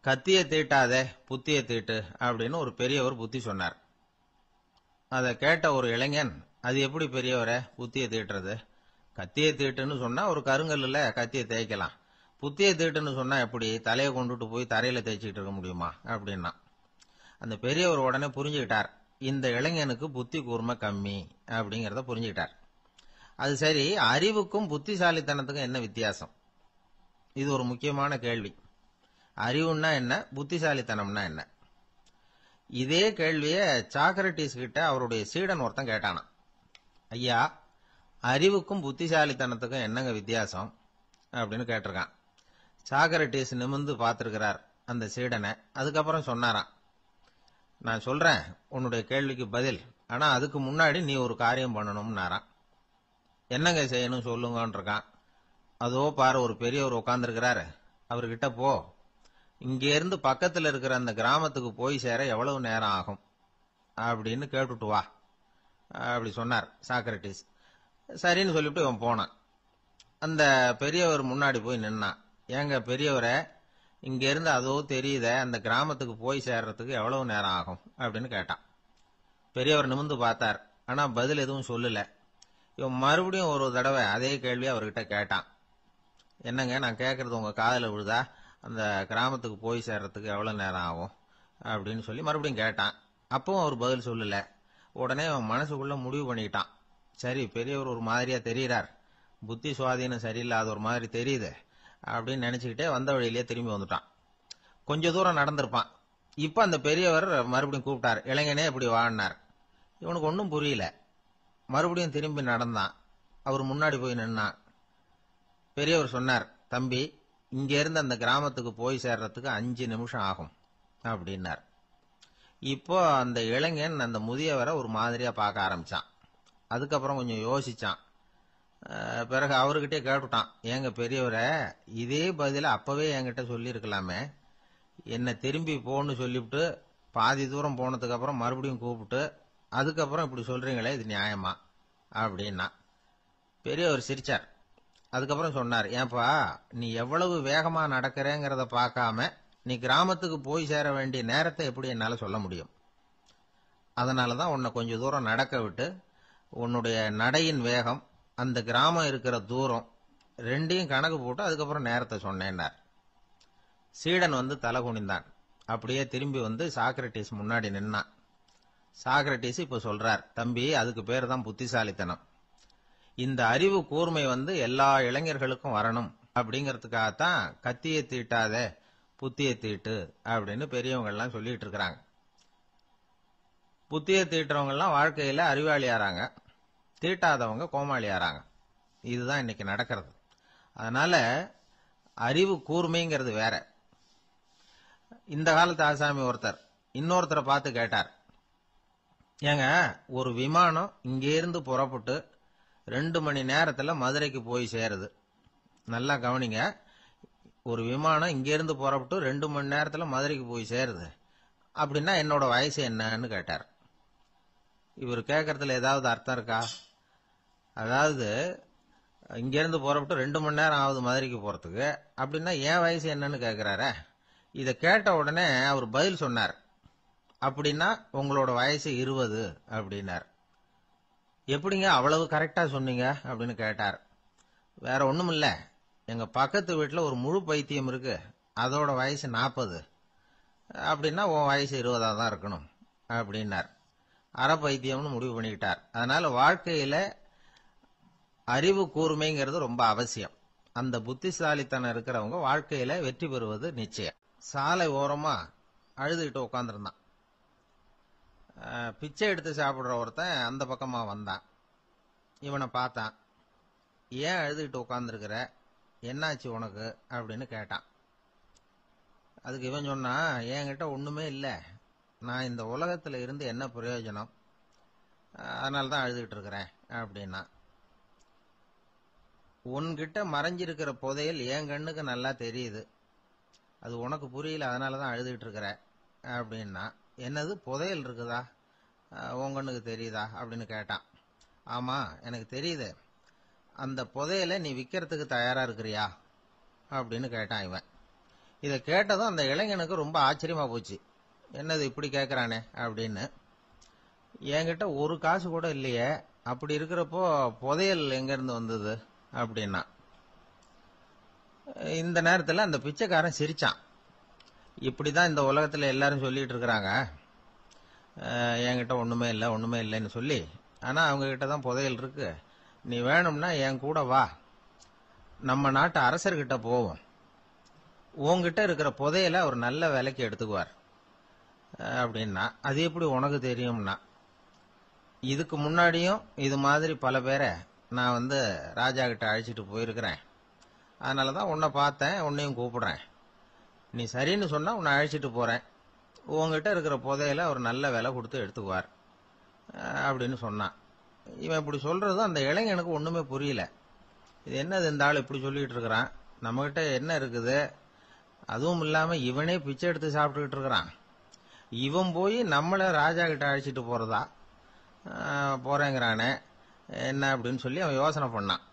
கத்திய தீட்டாதே புத்திய தீட்டு அப்படின்னு ஒரு பெரியவர் புத்தி சொன்னார். அதை கேட்ட ஒரு இளைஞன், அது எப்படி பெரியவரை புத்திய தீட்டுறது? கத்திய தீட்டுன்னு சொன்னா ஒரு கருங்கல்ல கத்திய தேய்க்கலாம், புத்திய தீட்டுன்னு சொன்னா எப்படி தலையை கொண்டுட்டு போய் தரையில தேய்ச்சிட்டு இருக்க முடியுமா அப்படின்னா. அந்த பெரியவர் உடனே புரிஞ்சுக்கிட்டார், இந்த இளைஞனுக்கு புத்தி கூர்மை கம்மி அப்படிங்கறத புரிஞ்சுக்கிட்டார். அது சரி, அறிவுக்கும் புத்திசாலித்தனத்துக்கும் என்ன வித்தியாசம்? இது ஒரு முக்கியமான கேள்வி. அறிவுன்னா என்ன, புத்திசாலித்தனம்னா என்ன? இதே கேள்விய சாக்ரட்டிஸ் கிட்ட அவருடைய சீடன் ஒருத்தன் கேட்டானா. ஐயா, அறிவுக்கும் புத்திசாலித்தனத்துக்கும் என்னங்க வித்தியாசம் அப்படின்னு கேட்டிருக்கான். சாக்ரட்டிஸ் நிமிர்ந்து பார்த்திருக்கிறார் அந்த சீடனை. அதுக்கப்புறம் சொன்னாராம், நான் சொல்றேன் உன்னுடைய கேள்விக்கு பதில், ஆனா அதுக்கு முன்னாடி நீ ஒரு காரியம் பண்ணணும்னாராம். என்னங்க செய்யணும் சொல்லுங்கன்னு இருக்கான். அதோ பாரு, ஒரு பெரியவர் உட்கார்ந்துருக்கிறாரு, அவர்கிட்ட போ, இங்க இருந்து பக்கத்துல இருக்கிற அந்த கிராமத்துக்கு போய் சேர எவ்வளவு நேரம் ஆகும் அப்படின்னு கேட்டுட்டு வா அப்படி சொன்னார் சாக்ரட்டிஸ். சரின்னு சொல்லிவிட்டு இவன் போனான். அந்த பெரியவர் முன்னாடி போய் நின்னான். ஏங்க பெரியவரை, இங்க இருந்து அதோ தெரியுத அந்த கிராமத்துக்கு போய் சேர்றதுக்கு எவ்வளவு நேரம் ஆகும் அப்படின்னு கேட்டான். பெரியவர் நிமிர்ந்து பார்த்தார், ஆனா பதில் எதுவும் சொல்லல. இவன் மறுபடியும் ஒரு தடவை அதே கேள்வி அவர்கிட்ட கேட்டான். என்னங்க, நான் கேட்கறது உங்க காதுல விழுதா? அந்த கிராமத்துக்கு போய் சேர்றதுக்கு எவ்வளவு நேரம் ஆகும் அப்படின்னு சொல்லி மறுபடியும் கேட்டான். அப்பவும் அவர் பதில் சொல்லல. உடனே அவன் மனசுக்குள்ள முடிவு பண்ணிட்டான், சரி பெரியவர் ஒரு மாதிரியா தெரிகிறார், புத்தி சுவாதீனம் சரியில்லாத ஒரு மாதிரி தெரியுது அப்படின்னு நினைச்சுக்கிட்டே வந்த வழியிலேயே திரும்பி வந்துட்டான். கொஞ்ச தூரம் நடந்திருப்பான். இப்ப அந்த பெரியவர் மறுபடியும் கூப்பிட்டார், இளைஞனே இப்படி வாழ்னார். இவனுக்கு ஒன்னும் புரியல. மறுபடியும் திரும்பி நடந்தான். அவர் முன்னாடி போய் நின்னான். பெரியவர் சொன்னார், தம்பி, இங்க இருந்து அந்த கிராமத்துக்கு போய் சேர்றதுக்கு 5 நிமிஷம் ஆகும் அப்படின்னார். இப்போ அந்த இளைஞன் அந்த முதியவரை ஒரு மாதிரியா பார்க்க ஆரம்பிச்சான். அதுக்கப்புறம் கொஞ்சம் யோசிச்சான். பிறகு அவர்கிட்டே கேட்டுட்டான், ஏங்க பெரியவரை, இதே பதில அப்பவே என்கிட்ட சொல்லி இருக்கலாமே, என்ன திரும்பி போன்னு சொல்லிவிட்டு பாதி தூரம் போனதுக்கு அப்புறம் மறுபடியும் கூப்பிட்டு அதுக்கப்புறம் இப்படி சொல்றீங்களே, இது நியாயமா அப்படின்னா. பெரியவர் சிரிச்சார். அதுக்கப்புறம் சொன்னார், ஏன்பா, நீ எவ்வளவு வேகமா நடக்கிறேங்கிறத பார்க்காம நீ கிராமத்துக்கு போய் சேர வேண்டிய நேரத்தை எப்படி என்னால சொல்ல முடியும்? அதனாலதான் உன்னை கொஞ்ச தூரம் நடக்க விட்டு உன்னுடைய நடையின் வேகம், அந்த கிராமம் இருக்கிற தூரம் ரெண்டையும் கணக்கு போட்டு அதுக்கப்புறம் நேரத்தை சொன்னேன்னார். சீடன் வந்து தலை குனிந்தான். அப்படியே திரும்பி வந்து சாக்ரட்டிஸ் முன்னாடி நின்னான். சாக்ரட்டிஸ் இப்ப சொல்றார், தம்பி, அதுக்கு பேர் தான் புத்திசாலித்தனம். இந்த அறிவு கூர்மை வந்து எல்லா இளைஞர்களுக்கும் வரணும் அப்படிங்கறதுக்காகத்தான் கத்தியை தீட்டாத புத்தியை தீட்டு அப்படின்னு பெரியவங்க எல்லாம் சொல்லிட்டு இருக்கிறாங்க. புத்தியை தீட்டுறவங்க எல்லாம் வாழ்க்கையில அறிவாளியாராங்க, தீட்டாதவங்க கோமாளியாராங்க. இதுதான் இன்னைக்கு நடக்கிறது. அதனால அறிவு கூர்மைங்கிறது வேற. இந்த காலத்து ஆசாமி ஒருத்தர் இன்னொருத்தரை பார்த்து கேட்டார், ஏங்க, ஒரு விமானம் இங்கே இருந்து புறப்பட்டு 2 மணி நேரத்துல மதுரைக்கு போய் சேருது. நல்லா கவனிங்க, ஒரு விமானம் இங்க இருந்து புறப்பட்டு 2 மணி நேரத்துல மதுரைக்கு போய் சேருது அப்படின்னா என்னோட வயசு என்னன்னு கேட்டார். இவர் கேட்கறதுல ஏதாவது அர்த்தம் இருக்கா? அதாவது இங்க இருந்து புறப்பட்டு 2 மணி நேரம் ஆகுது மதுரைக்கு போறதுக்கு, அப்படின்னா என் வயசு என்னன்னு கேட்கிறார. இத கேட்ட உடனே அவர் பதில் சொன்னார், அப்படின்னா உங்களோட வயசு 20 அப்படின்னார். எப்படிங்க அவ்வளவு கரெக்டா சொன்னீங்க அப்படின்னு கேட்டார். வேற ஒண்ணும் இல்ல, எங்க பக்கத்து வீட்டுல ஒரு முழு பைத்தியம் இருக்கு, அதோட வயசு 40, அப்படின்னா உன் வயசு 20 தான் இருக்கணும் அப்படின்னார். அரை பைத்தியம்னு முடிவு பண்ணிக்கிட்டார். அதனால வாழ்க்கையில அறிவு கூர்மைங்கிறது ரொம்ப அவசியம். அந்த புத்திசாலித்தனம் இருக்கிறவங்க வாழ்க்கையில வெற்றி பெறுவது நிச்சயம். சாலை ஓரமா அழுதுகிட்டு உட்காந்துருந்தான். பிச்சை எடுத்து சாப்பிடுற ஒருத்தன் அந்த பக்கமா வந்தான். இவனை பார்த்தான். ஏன் அழுதுகிட்டு உட்காந்துருக்கிற, என்னாச்சு உனக்கு அப்படின்னு கேட்டான். அதுக்கு இவன் சொன்னா, என்கிட்ட ஒண்ணுமே இல்ல, நான் இந்த உலகத்துல இருந்து என்ன பிரயோஜனம், அதனாலதான் அழுதுகிட்டு இருக்கிறேன் அப்படின்னா. உன்கிட்ட மறைஞ்சிருக்கிற புதையல் என் கண்ணுக்கு நல்லா தெரியுது, அது உனக்கு புரியல, அதனாலதான் அழுதுகிட்டு இருக்கிற அப்படின்னா. என்னது, புதையல் இருக்குதா, உன் கண்ணுக்கு தெரியுதா அப்படின்னு கேட்டான். ஆமா, எனக்கு தெரியுது, அந்த புதையலை நீ விக்கிறதுக்கு தயாரா இருக்கிறியா அப்படின்னு கேட்டான் இவன். இதை கேட்டதும் அந்த இளைஞனுக்கு ரொம்ப ஆச்சரியமா போச்சு. என்னது இப்படி கேட்கறானே அப்படின்னு. என்கிட்ட ஒரு காசு கூட இல்லையே, அப்படி இருக்கிறப்போ புதையல் எங்க இருந்து வந்தது அப்படின்னா. இந்த நேரத்தில் அந்த பிச்சைக்காரன் சிரிச்சான். இப்படிதான் இந்த உலகத்துல எல்லாரும் சொல்லிட்டு இருக்கிறாங்க, என்கிட்ட ஒண்ணுமே இல்லை ஒண்ணுமே இல்லைன்னு சொல்லி. ஆனா அவங்க கிட்ட தான் புதையல் இருக்கு. நீ வேணும்னா என் கூட வா, நம்ம நாட்டு அரசர்கிட்ட போவோம். உன்கிட்ட இருக்கிற புதையலை அவர் நல்ல விலைக்கு எடுத்துக்குவார் அப்படின்னா. அது எப்படி உனக்கு தெரியும்னா, இதுக்கு முன்னாடியும் இது மாதிரி பல பேரை நான் ராஜா கிட்ட அழைச்சிட்டு போயிருக்கிறேன். அதனாலதான் உன்னை பார்த்தேன், உன்னையும் கூப்பிடுறேன். நீ சரின்னு சொன்னா உன்னை அழைச்சிட்டு போறேன். உங்ககிட்ட இருக்கிற புதையலை அவர் நல்ல விலை கொடுத்து எடுத்துக்குவார் அப்படின்னு சொன்னான். இவன் இப்படி சொல்றதும் அந்த இளைஞனுக்கு ஒண்ணுமே புரியல. இது என்னது இந்த ஆள் இப்படி சொல்லிட்டு இருக்கிறான், நம்ம கிட்ட என்ன இருக்குது, அதுவும் இல்லாம இவனே பிச்சை எடுத்து சாப்பிட்டுக்கிட்டு இருக்கிறான், இவன் போய் நம்மள ராஜா கிட்ட அழைச்சிட்டு போறதா போறேங்கிறானே என்ன அப்படின்னு சொல்லி அவன் யோசனை பண்ணான்.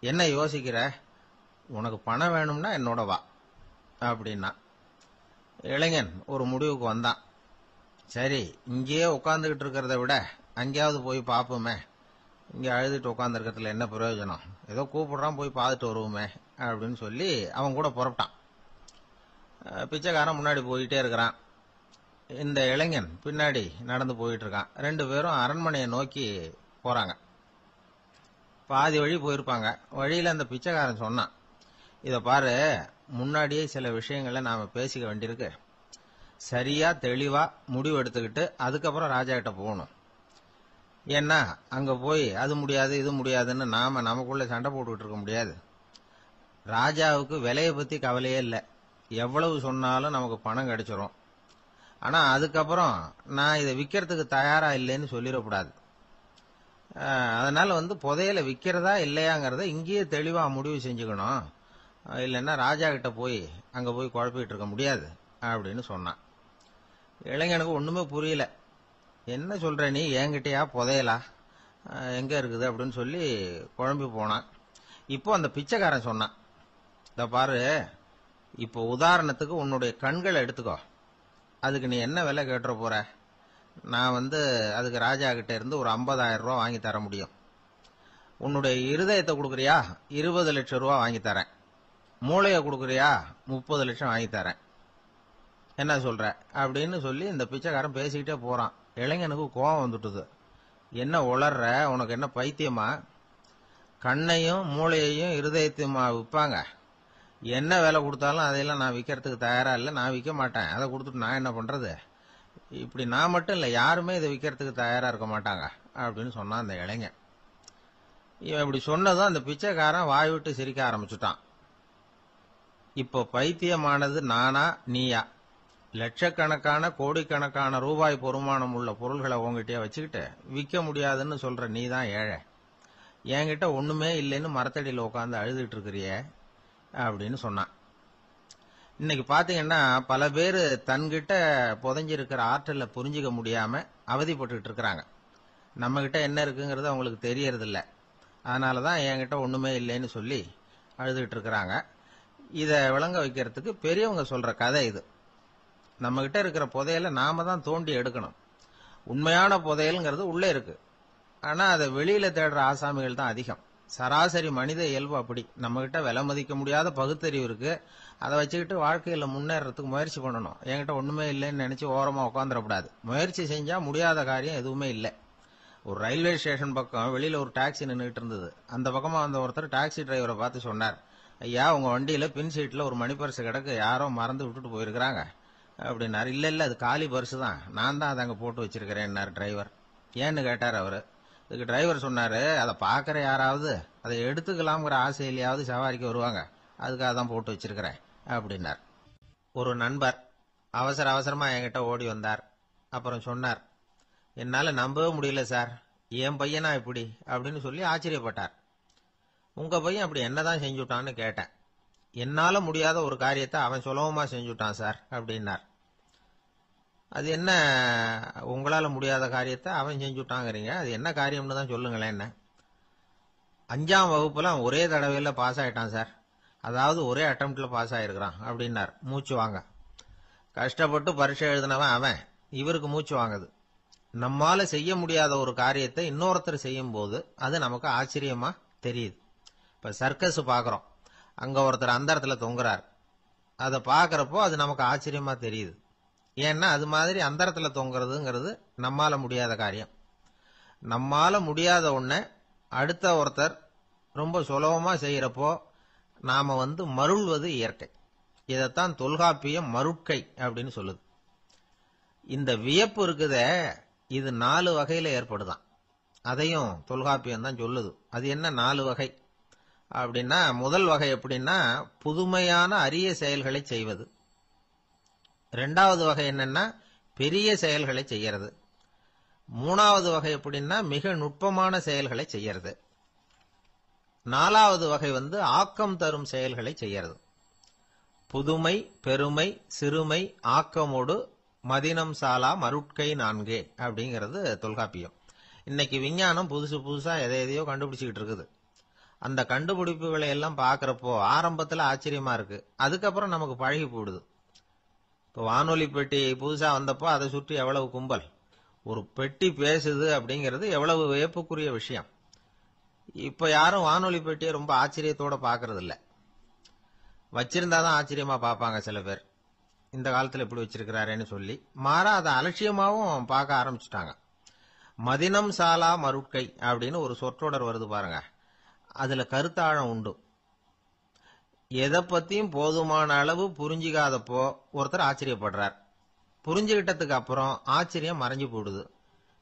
என்ன யோசிக்கிற, உனக்கு பணம் வேணும்னா என்னோட வா அப்படின்னா. இளைஞன் ஒரு முடிவுக்கு வந்தான். சரி, இங்கேயே உட்காந்துக்கிட்டு இருக்கிறத விட அங்கேயாவது போய் பார்ப்போமே, இங்கே அழுதுட்டு உட்காந்துருக்கிறதுல என்ன பிரயோஜனம், ஏதோ கூப்பிடுறான் போய் பார்த்துட்டு வருவோமே அப்படின்னு சொல்லி அவன் கூட புறப்பட்டான். பிச்சைக்காரன் முன்னாடி போயிட்டே இருக்கிறான், இந்த இளைஞன் பின்னாடி நடந்து போயிட்டு இருக்கான். ரெண்டு பேரும் அரண்மனையை நோக்கி போறாங்க. பாதி வழி போயிருப்பாங்க. வழியில அந்த பிச்சைக்காரன் சொன்னான், இத பாரு, முன்னாடியே சில விஷயங்களை நாம பேசிக்க வேண்டியிருக்கு. சரியா தெளிவா முடிவு எடுத்துக்கிட்டு அதுக்கப்புறம் ராஜா கிட்ட போகணும். ஏன்னா அங்க போய் அது முடியாது இது முடியாதுன்னு நாம நமக்குள்ள சண்டை போட்டுக்கிட்டு இருக்க முடியாது. ராஜாவுக்கு விலையை பத்தி கவலையே இல்லை, எவ்வளவு சொன்னாலும் நமக்கு பணம் கிடைச்சிரும். ஆனா அதுக்கப்புறம் நான் இதை விற்கிறதுக்கு தயாரா இல்லைன்னு சொல்லிடக்கூடாது. அதனால புதையலை விற்கிறதா இல்லையாங்கிறத இங்கேயே தெளிவா முடிவு செஞ்சுக்கணும். இல்லைன்னா ராஜா கிட்ட போய் அங்க போய் குழப்பிட்டு இருக்க முடியாது அப்படின்னு சொன்னான். இளைஞனுக்கு ஒண்ணுமே புரியல. என்ன சொல்ற நீ, என்கிட்டயா புதையலா, எங்க இருக்குது அப்படின்னு சொல்லி குழம்பி போனான். இப்போ அந்த பிச்சைக்காரன் சொன்னான், இத பாரு, இப்போ உதாரணத்துக்கு உன்னுடைய கண்களை எடுத்துக்கோ, அதுக்கு நீ என்ன விலை கேட்டுற போற. நான் அதுக்கு ராஜா கிட்ட இருந்து ஒரு 50,000 ரூபா வாங்கி தர முடியும். உன்னுடைய இருதயத்தை கொடுக்குறியா, 20 லட்சம் ரூபா வாங்கி தரேன். மூளையை கொடுக்குறியா, 30 லட்சம் வாங்கி தரேன். என்ன சொல்ற அப்படின்னு சொல்லி இந்த பிச்சைக்காரன் பேசிக்கிட்டே போறான். இளைஞனுக்கு கோபம் வந்துட்டுது. என்ன உளர்ற, உனக்கு என்ன பைத்தியமா, கண்ணையும் மூளையையும் இருதயத்தையுமா விற்பாங்க, என்ன விலை கொடுத்தாலும் அதையெல்லாம் நான் விற்கிறதுக்கு தயாரா இல்லை, நான் விற்க மாட்டேன், அதை கொடுத்துட்டு நான் என்ன பண்றது, இப்படி நான் மட்டும் இல்லை யாருமே இதை விற்கிறதுக்கு தயாரா இருக்க மாட்டாங்க அப்படின்னு சொன்னான் அந்த இளைஞன். இவன் இப்படி சொன்னதும் அந்த பிச்சைக்காரன் வாய் விட்டு சிரிக்க ஆரம்பிச்சுட்டான். இப்போ பைத்தியமானது நானா நீயா, லட்சக்கணக்கான கோடிக்கணக்கான ரூபாய் பொறுமானம் உள்ள பொருள்களை உங்ககிட்டயே வச்சுக்கிட்டு விற்க முடியாதுன்னு சொல்ற நீ தான் ஏழை, என்கிட்ட ஒண்ணுமே இல்லைன்னு மரத்தடியில் உட்காந்து அழுதுட்டு இருக்கிறிய அப்படின்னு சொன்னான். இன்னைக்கு பாத்தீங்கன்னா பல பேர் தன்கிட்ட புதைஞ்சிருக்கிற ஆற்றலை புரிஞ்சிக்க முடியாம அவதிப்பட்டு இருக்கிறாங்க. நம்ம கிட்ட என்ன இருக்குங்கிறது அவங்களுக்கு தெரியறது இல்ல, அதனாலதான் என்கிட்ட ஒண்ணுமே இல்லைன்னு சொல்லி அழுதுகிட்டு இருக்கிறாங்க. இத விளங்க வைக்கிறதுக்கு பெரியவங்க சொல்ற கதை இது. நம்ம கிட்ட இருக்கிற புதையலை நாம தான் தோண்டி எடுக்கணும். உண்மையான புதையல்ங்கிறது உள்ளே இருக்கு, ஆனா அதை வெளியில தேடுற ஆசாமிகள் தான் அதிகம். சராசரி மனித இயல்பு அப்படி. நம்ம கிட்ட விலை மதிக்க முடியாத பகுத்தறிவு இருக்கு, அதை வச்சுக்கிட்டு வாழ்க்கையில முன்னேறதுக்கு முயற்சி பண்ணணும். என்கிட்ட ஒண்ணுமே இல்லைன்னு நினைச்சு ஓரமா உட்காந்துடக்கூடாது. முயற்சி செஞ்சா முடியாத காரியம் எதுவுமே இல்லை. ஒரு ரயில்வே ஸ்டேஷன் பக்கம் வெளியில ஒரு டாக்ஸி நின்றுட்டு இருந்தது. அந்த பக்கமா வந்த ஒருத்தர் டாக்ஸி டிரைவரை பார்த்து சொன்னார், ஐயா, உங்க வண்டியில பின் சீட்ல ஒரு மணி பர்ஸ் கிடக்கு, யாரோ மறந்து விட்டுட்டு போயிருக்கிறாங்க அப்படின்னாரு. இல்ல இல்ல, அது காலி பர்ஸ் தான், நான் தான் அதை அங்க போட்டு வச்சிருக்கிறேன் டிரைவர். ஏன்னு கேட்டார் அவரு. இதுக்கு டிரைவர் சொன்னாரு, அதை பாக்குற யாராவது அதை எடுத்துக்கலாம்ங்கிற ஆசையிலேயாவது சவாரிக்கு வருவாங்க, அதுக்காக தான் போட்டு வச்சிருக்கிறேன் அப்படின்னார். ஒரு நண்பர் அவசர அவசரமா என்கிட்ட ஓடி வந்தார். அப்புறம் சொன்னார், என்னால நம்பவே முடியல சார், என் பையனா இப்படி அப்படின்னு சொல்லி ஆச்சரியப்பட்டார். உங்க பையன் அப்படி என்னதான் செஞ்சுட்டான்னு கேட்டேன். என்னால முடியாத ஒரு காரியத்தை அவன் சுலபமா செஞ்சுட்டான் சார் அப்படின்னார். அது என்ன, உங்களால முடியாத காரியத்தை அவன் செஞ்சுட்டாங்கிறீங்க, அது என்ன காரியம்னு தான் சொல்லுங்களேன். என்ன 5ஆம் வகுப்புல அவன் ஒரே தடவையில பாஸ் ஆயிட்டான் சார், அதாவது ஒரே அட்டம்ப்ட்ல பாஸ் ஆயிருக்கிறான் அப்படின்னார். மூச்சு வாங்க. கஷ்டப்பட்டு பரீட்சை எழுதினவன் அவன், இவருக்கு மூச்சு வாங்குது. நம்மால செய்ய முடியாத ஒரு காரியத்தை இன்னொருத்தர் செய்யும் போது அது நமக்கு ஆச்சரியமா தெரியுது. இப்ப சர்க்கஸ் பாக்குறோம், அங்க ஒருத்தர் அந்த இடத்துல தொங்குறார். அதை பாக்குறப்போ அது நமக்கு ஆச்சரியமா தெரியுது. ஏன்னா அது மாதிரி அந்த இடத்துல தொங்குறதுங்கிறது நம்மால முடியாத காரியம். நம்மால முடியாத ஒன்ன அடுத்த ஒருத்தர் ரொம்ப சுலபமா செய்யறப்போ நாம மருள்வது இயற்கை. இதைத்தான் தொல்காப்பியம் மருட்கை அப்படின்னு சொல்லுது. இந்த வியப்பு இருக்குதே, இது 4 வகையில ஏற்படுதான். அதையும் தொல்காப்பியம் தான் சொல்லுது. அது என்ன 4 வகை அப்படின்னா, முதல் வகை எப்படின்னா புதுமையான அரிய செயல்களை செய்வது. 2வது வகை என்னன்னா பெரிய செயல்களை செய்யறது. 3வது வகை எப்படின்னா மிக நுட்பமான செயல்களை செய்யறது. 4வது வகை ஆக்கம் தரும் செயல்களை செய்யறது. புதுமை, பெருமை, சிறுமை, ஆக்கமோடு மதினம் சாலா மருட்கை 4 அப்படிங்கிறது தொல்காப்பியம். இன்னைக்கு விஞ்ஞானம் புதுசு புதுசா எதையோ கண்டுபிடிச்சுக்கிட்டு இருக்குது. அந்த கண்டுபிடிப்புகளை எல்லாம் பாக்குறப்போ ஆரம்பத்துல ஆச்சரியமா இருக்கு, அதுக்கப்புறம் நமக்கு பழகி போடுது. இப்போ வானொலி பெட்டி புதுசா வந்தப்போ அதை சுற்றி எவ்வளவு கும்பல், ஒரு பெட்டி பேசுது அப்படிங்கிறது எவ்வளவு வியப்புக்குரிய விஷயம். இப்ப யாரும் வானொலி பெட்டியை ரொம்ப ஆச்சரியத்தோட பாக்குறது இல்ல. வச்சிருந்தாதான் ஆச்சரியமா பார்ப்பாங்க சில பேர். இந்த காலத்துல எப்படி வச்சிருக்கிறாரேன்னு சொல்லி மாறா அதை அலட்சியமாவும் பார்க்க ஆரம்பிச்சுட்டாங்க. மதினம் சாலா மருட்கை அப்படின்னு ஒரு சொற்றொடர் வருது பாருங்க, அதுல கருத்தாழம் உண்டு. எதை பத்தியும் போதுமான அளவு புரிஞ்சிக்காதப்போ ஒருத்தர் ஆச்சரியப்படுறார். புரிஞ்சுகிட்டதுக்கு அப்புறம் ஆச்சரியம் மறைஞ்சு போடுது.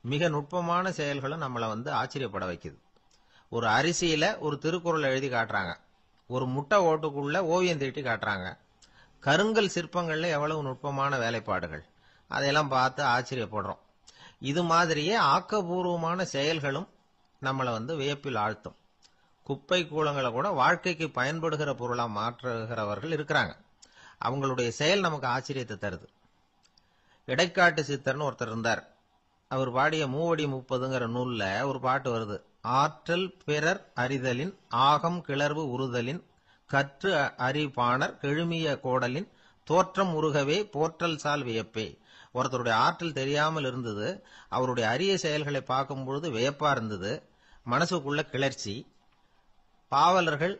மிக நுட்பமான செயல்களும் நம்மளை ஆச்சரியப்பட வைக்குது. ஒரு அரிசியில ஒரு திருக்குறள் எழுதி காட்டுறாங்க, ஒரு முட்டை ஓட்டுக்குள்ள ஓவியம் தீட்டி காட்டுறாங்க. கருங்கல் சிற்பங்கள்ல எவ்வளவு நுட்பமான வேலைப்பாடுகள், அதையெல்லாம் பார்த்து ஆச்சரியப்படுறோம். இது மாதிரியே ஆக்கப்பூர்வமான செயல்களும் நம்மளை வியப்பில் ஆழ்த்தும். குப்பை கூலங்களை கூட வாழ்க்கைக்கு பயன்படுகிற பொருளா மாற்றுகிறவர்கள் இருக்கிறாங்க. அவங்களுடைய செயல் நமக்கு ஆச்சரியத்தை தருது. இடைக்காட்டு சித்தர்னு ஒருத்தர் இருந்தார். அவர் பாடிய மூவடி 30ங்கிற நூல்ல ஒரு பாட்டு வருது. ஆற்றல் பிறர் அறிதலின் ஆகம் கிளர்வு உறுதலின் கற்று அறிபாணர் கெழுமிய கோடலின் தோற்றம் உருகவே போற்றல் சால் வியப்பே. ஒருத்தருடைய ஆற்றல் தெரியாமல் இருந்தது, அவருடைய அரிய செயல்களை பார்க்கும் பொழுது வியப்பா இருந்தது, மனசுக்குள்ள கிளர்ச்சி. பாவலர்கள்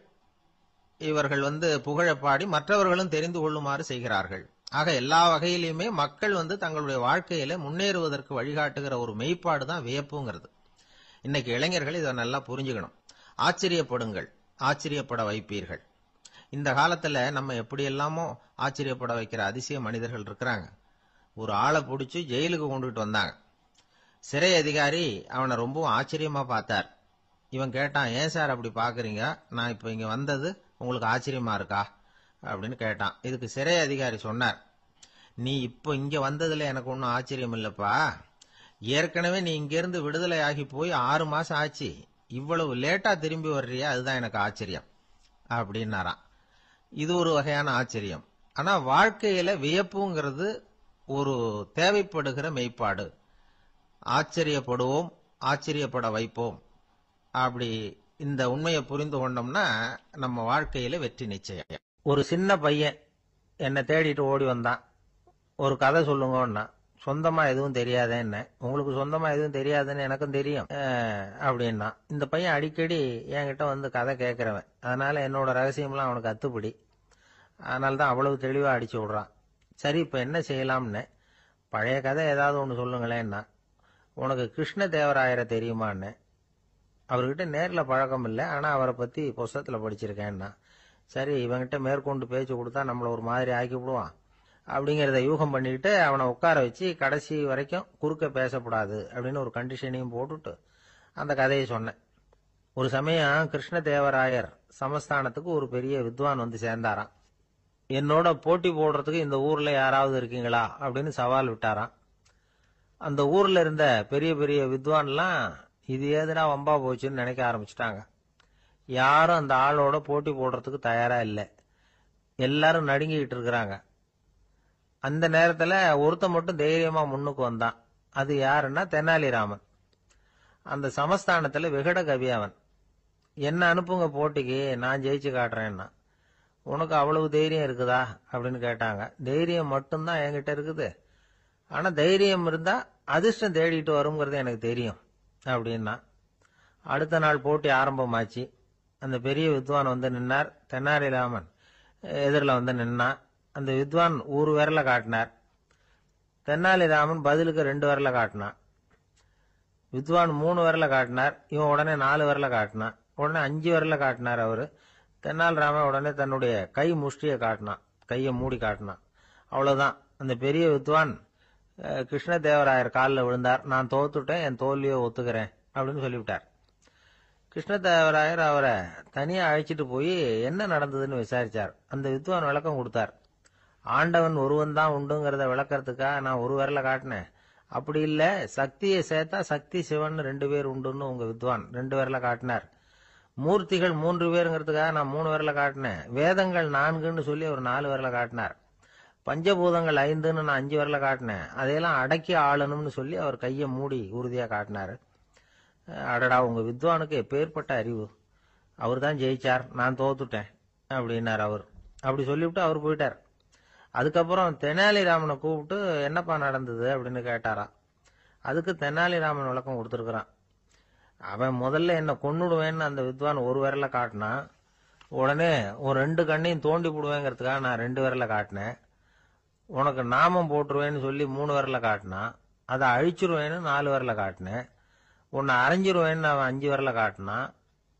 இவர்கள் புகழப்பாடி மற்றவர்களும் தெரிந்து கொள்ளுமாறு செய்கிறார்கள். ஆக எல்லா வகையிலுமே மக்கள் தங்களுடைய வாழ்க்கையில முன்னேறுவதற்கு வழிகாட்டுகிற ஒரு மெய்ப்பாடு தான் வியப்புங்கிறது. இன்னைக்கு இளைஞர்கள் இதை நல்லா புரிஞ்சுக்கணும். ஆச்சரியப்படுங்கள், ஆச்சரியப்பட வைப்பீர்கள். இந்த காலத்துல நம்ம எப்படி எல்லாமோ ஆச்சரியப்பட வைக்கிற அதிசய மனிதர்கள் இருக்கிறாங்க. ஒரு ஆளை பிடிச்சி ஜெயிலுக்கு கொண்டுட்டு வந்தாங்க. சிறை அதிகாரி அவனை ரொம்பவும் ஆச்சரியமா பார்த்தார். இவன் கேட்டான், ஏன் சார் அப்படி பாக்குறீங்க, நான் இப்ப இங்க வந்தது உங்களுக்கு ஆச்சரியமா இருக்கா அப்படின்னு கேட்டான். இதுக்கு சிறை அதிகாரி சொன்னார், நீ இப்ப இங்க வந்ததுல எனக்கு ஒன்னும் ஆச்சரியம் இல்லப்பா, ஏற்கனவே நீ இங்கிருந்து விடுதலை ஆகி போய் 6 மாசம் ஆச்சு, இவ்வளவு லேட்டா திரும்பி வர்றியா, அதுதான் எனக்கு ஆச்சரியம் அப்படின்னாராம். இது ஒரு வகையான ஆச்சரியம். ஆனா வாழ்க்கையில வியப்புங்கிறது ஒரு தேவைப்படுகிற மெய்ப்பாடு. ஆச்சரியப்படுவோம், ஆச்சரியப்பட வைப்போம். அப்படி இந்த உண்மையை புரிந்து கொண்டோம்னா நம்ம வாழ்க்கையில வெற்றி நிச்சயம். ஒரு சின்ன பையன் என்னை தேடிட்டு ஓடி வந்தான். ஒரு கதை சொல்லுங்கன்னா, சொந்தமா எதுவும் தெரியாதேன்னு. உங்களுக்கு சொந்தமா எதுவும் தெரியாதுன்னு எனக்கும் தெரியும் அப்படின்னா. இந்த பையன் அடிக்கடி என்கிட்ட கதை கேட்கிறவன், அதனால என்னோட ரகசியம்லாம் அவனுக்கு அத்துப்படி. அதனால்தான் அவ்வளவு தெளிவா அடிச்சு விடுறான். சரி, இப்ப என்ன செய்யலாம்னு. பழைய கதை ஏதாவது ஒன்று சொல்லுங்களேன்னா. உனக்கு கிருஷ்ண தேவராயரை தெரியுமான்னு. அவர்கிட்ட நேர்ல பழக்கம் இல்லை, ஆனா அவரை பத்தி புஸ்தகத்துல படிச்சிருக்கேன்னா. சரி, இவங்கிட்ட மேற்கொண்டு பேச்சு கொடுத்தா நம்மள ஒரு மாதிரி ஆக்கி விடுவான் அப்படிங்கறத யூகம் பண்ணிக்கிட்டு அவனை உட்கார வச்சு கடைசி வரைக்கும் குறுக்க பேசக்கூடாது அப்படின்னு ஒரு கண்டிஷனையும் போட்டுட்டு அந்த கதையை சொன்னேன். ஒரு சமயம் கிருஷ்ண தேவராயர் சமஸ்தானத்துக்கு ஒரு பெரிய வித்வான் சேர்ந்தாராம். என்னோட போட்டி போடுறதுக்கு இந்த ஊர்ல யாராவது இருக்கீங்களா அப்படின்னு சவால் விட்டாராம். அந்த ஊர்ல இருந்த பெரிய பெரிய வித்வான்லாம் இது ஏதுனா வம்பா போச்சுன்னு நினைக்க ஆரம்பிச்சுட்டாங்க. யாரும் அந்த ஆளோட போட்டி போடுறதுக்கு தயாரா இல்லை. எல்லாரும் நடுங்கிட்டு இருக்கிறாங்க. அந்த நேரத்துல ஒருத்த மட்டும் தைரியமா முன்னுக்கு வந்தான். அது யாருன்னா தெனாலிராமன். அந்த சமஸ்தானத்துல விகட கவி அவன். என்ன அனுப்புங்க போட்டிக்கு, நான் ஜெயிச்சு காட்டுறேன்னா. உனக்கு அவ்வளவு தைரியம் இருக்குதா அப்படின்னு கேட்டாங்க. தைரியம் மட்டும்தான் என்கிட்ட இருக்குது, ஆனா தைரியம் இருந்தா அதிர்ஷ்டம் தேடிட்டு வருங்கிறது எனக்கு தெரியும் அப்படின்னா. அடுத்த நாள் போட்டி ஆரம்பமாச்சு. அந்த பெரிய வித்வான் வந்து நின்னார். தென்னாலிராமன் எதிரில் வந்து நின்னான். அந்த வித்வான் ஒரு விரல காட்டினார். தென்னாலிராமன் பதிலுக்கு 2 விரல காட்டினான். வித்வான் 3 விரல காட்டினார். இவன் உடனே 4 விரல காட்டினான். உடனே 5 விரல காட்டினார் அவரு. தென்னாலிராமன் உடனே தன்னுடைய கை முஷ்டியை காட்டினான், கையை மூடி காட்டினான். அவ்வளவுதான். அந்த பெரிய வித்வான் கிருஷ்ணதேவராயர் காலில் விழுந்தார். நான் தோத்துட்டேன், என் தோல்வியை ஒத்துக்கிறேன் அப்படின்னு சொல்லிவிட்டார். கிருஷ்ணதேவராயர் அவரை தனியா அழைச்சிட்டு போய் என்ன நடந்ததுன்னு விசாரிச்சார். அந்த வித்வான் விளக்கம் கொடுத்தார். ஆண்டவன் ஒருவன் தான் உண்டுங்கிறத விளக்கறதுக்காக நான் ஒரு விரல காட்டினேன். அப்படி இல்ல, சக்தியை சேர்த்தா சக்தி சிவன் 2 பேர் உண்டுன்னு உங்க வித்வான் 2 விரல காட்டினார். மூர்த்திகள் 3 பேருங்கிறதுக்காக நான் 3 விரல காட்டினேன். வேதங்கள் 4ன்னு சொல்லி ஒரு 4 விரல காட்டினார். பஞ்சபூதங்கள் 5ன்னு நான் 5 விரல காட்டினேன். அதையெல்லாம் அடக்கி ஆளணும்னு சொல்லி அவர் கையை மூடி உறுதியா காட்டினாரு. அடடா, உங்க வித்வானுக்கு எப்பேற்பட்ட அறிவு! அவர் தான் ஜெயிச்சார், நான் தோத்துட்டேன் அப்படின்னார் அவர். அப்படி சொல்லிவிட்டு அவர் போயிட்டார். அதுக்கப்புறம் தெனாலிராமனை கூப்பிட்டு என்னப்பா நடந்தது அப்படின்னு கேட்டாராம். அதுக்கு தெனாலிராமன் விளக்கம் கொடுத்துருக்கிறான். அவன் முதல்ல என்ன கொன்னுடுவேன்னு அந்த வித்வான் ஒரு விரல காட்டினான். உடனே ஒரு 2 கண்ணையும் தோண்டி போடுவேங்கிறதுக்காக நான் 2 விரல காட்டினேன். உனக்கு நாமம் போட்டுருவேன்னு சொல்லி 3 விரல காட்டினான். அதை அழிச்சிருவேன்னு 4 விரல காட்டினேன். உன்னை அரைஞ்சிருவேன்னு அவன் 5 விரல காட்டினான்.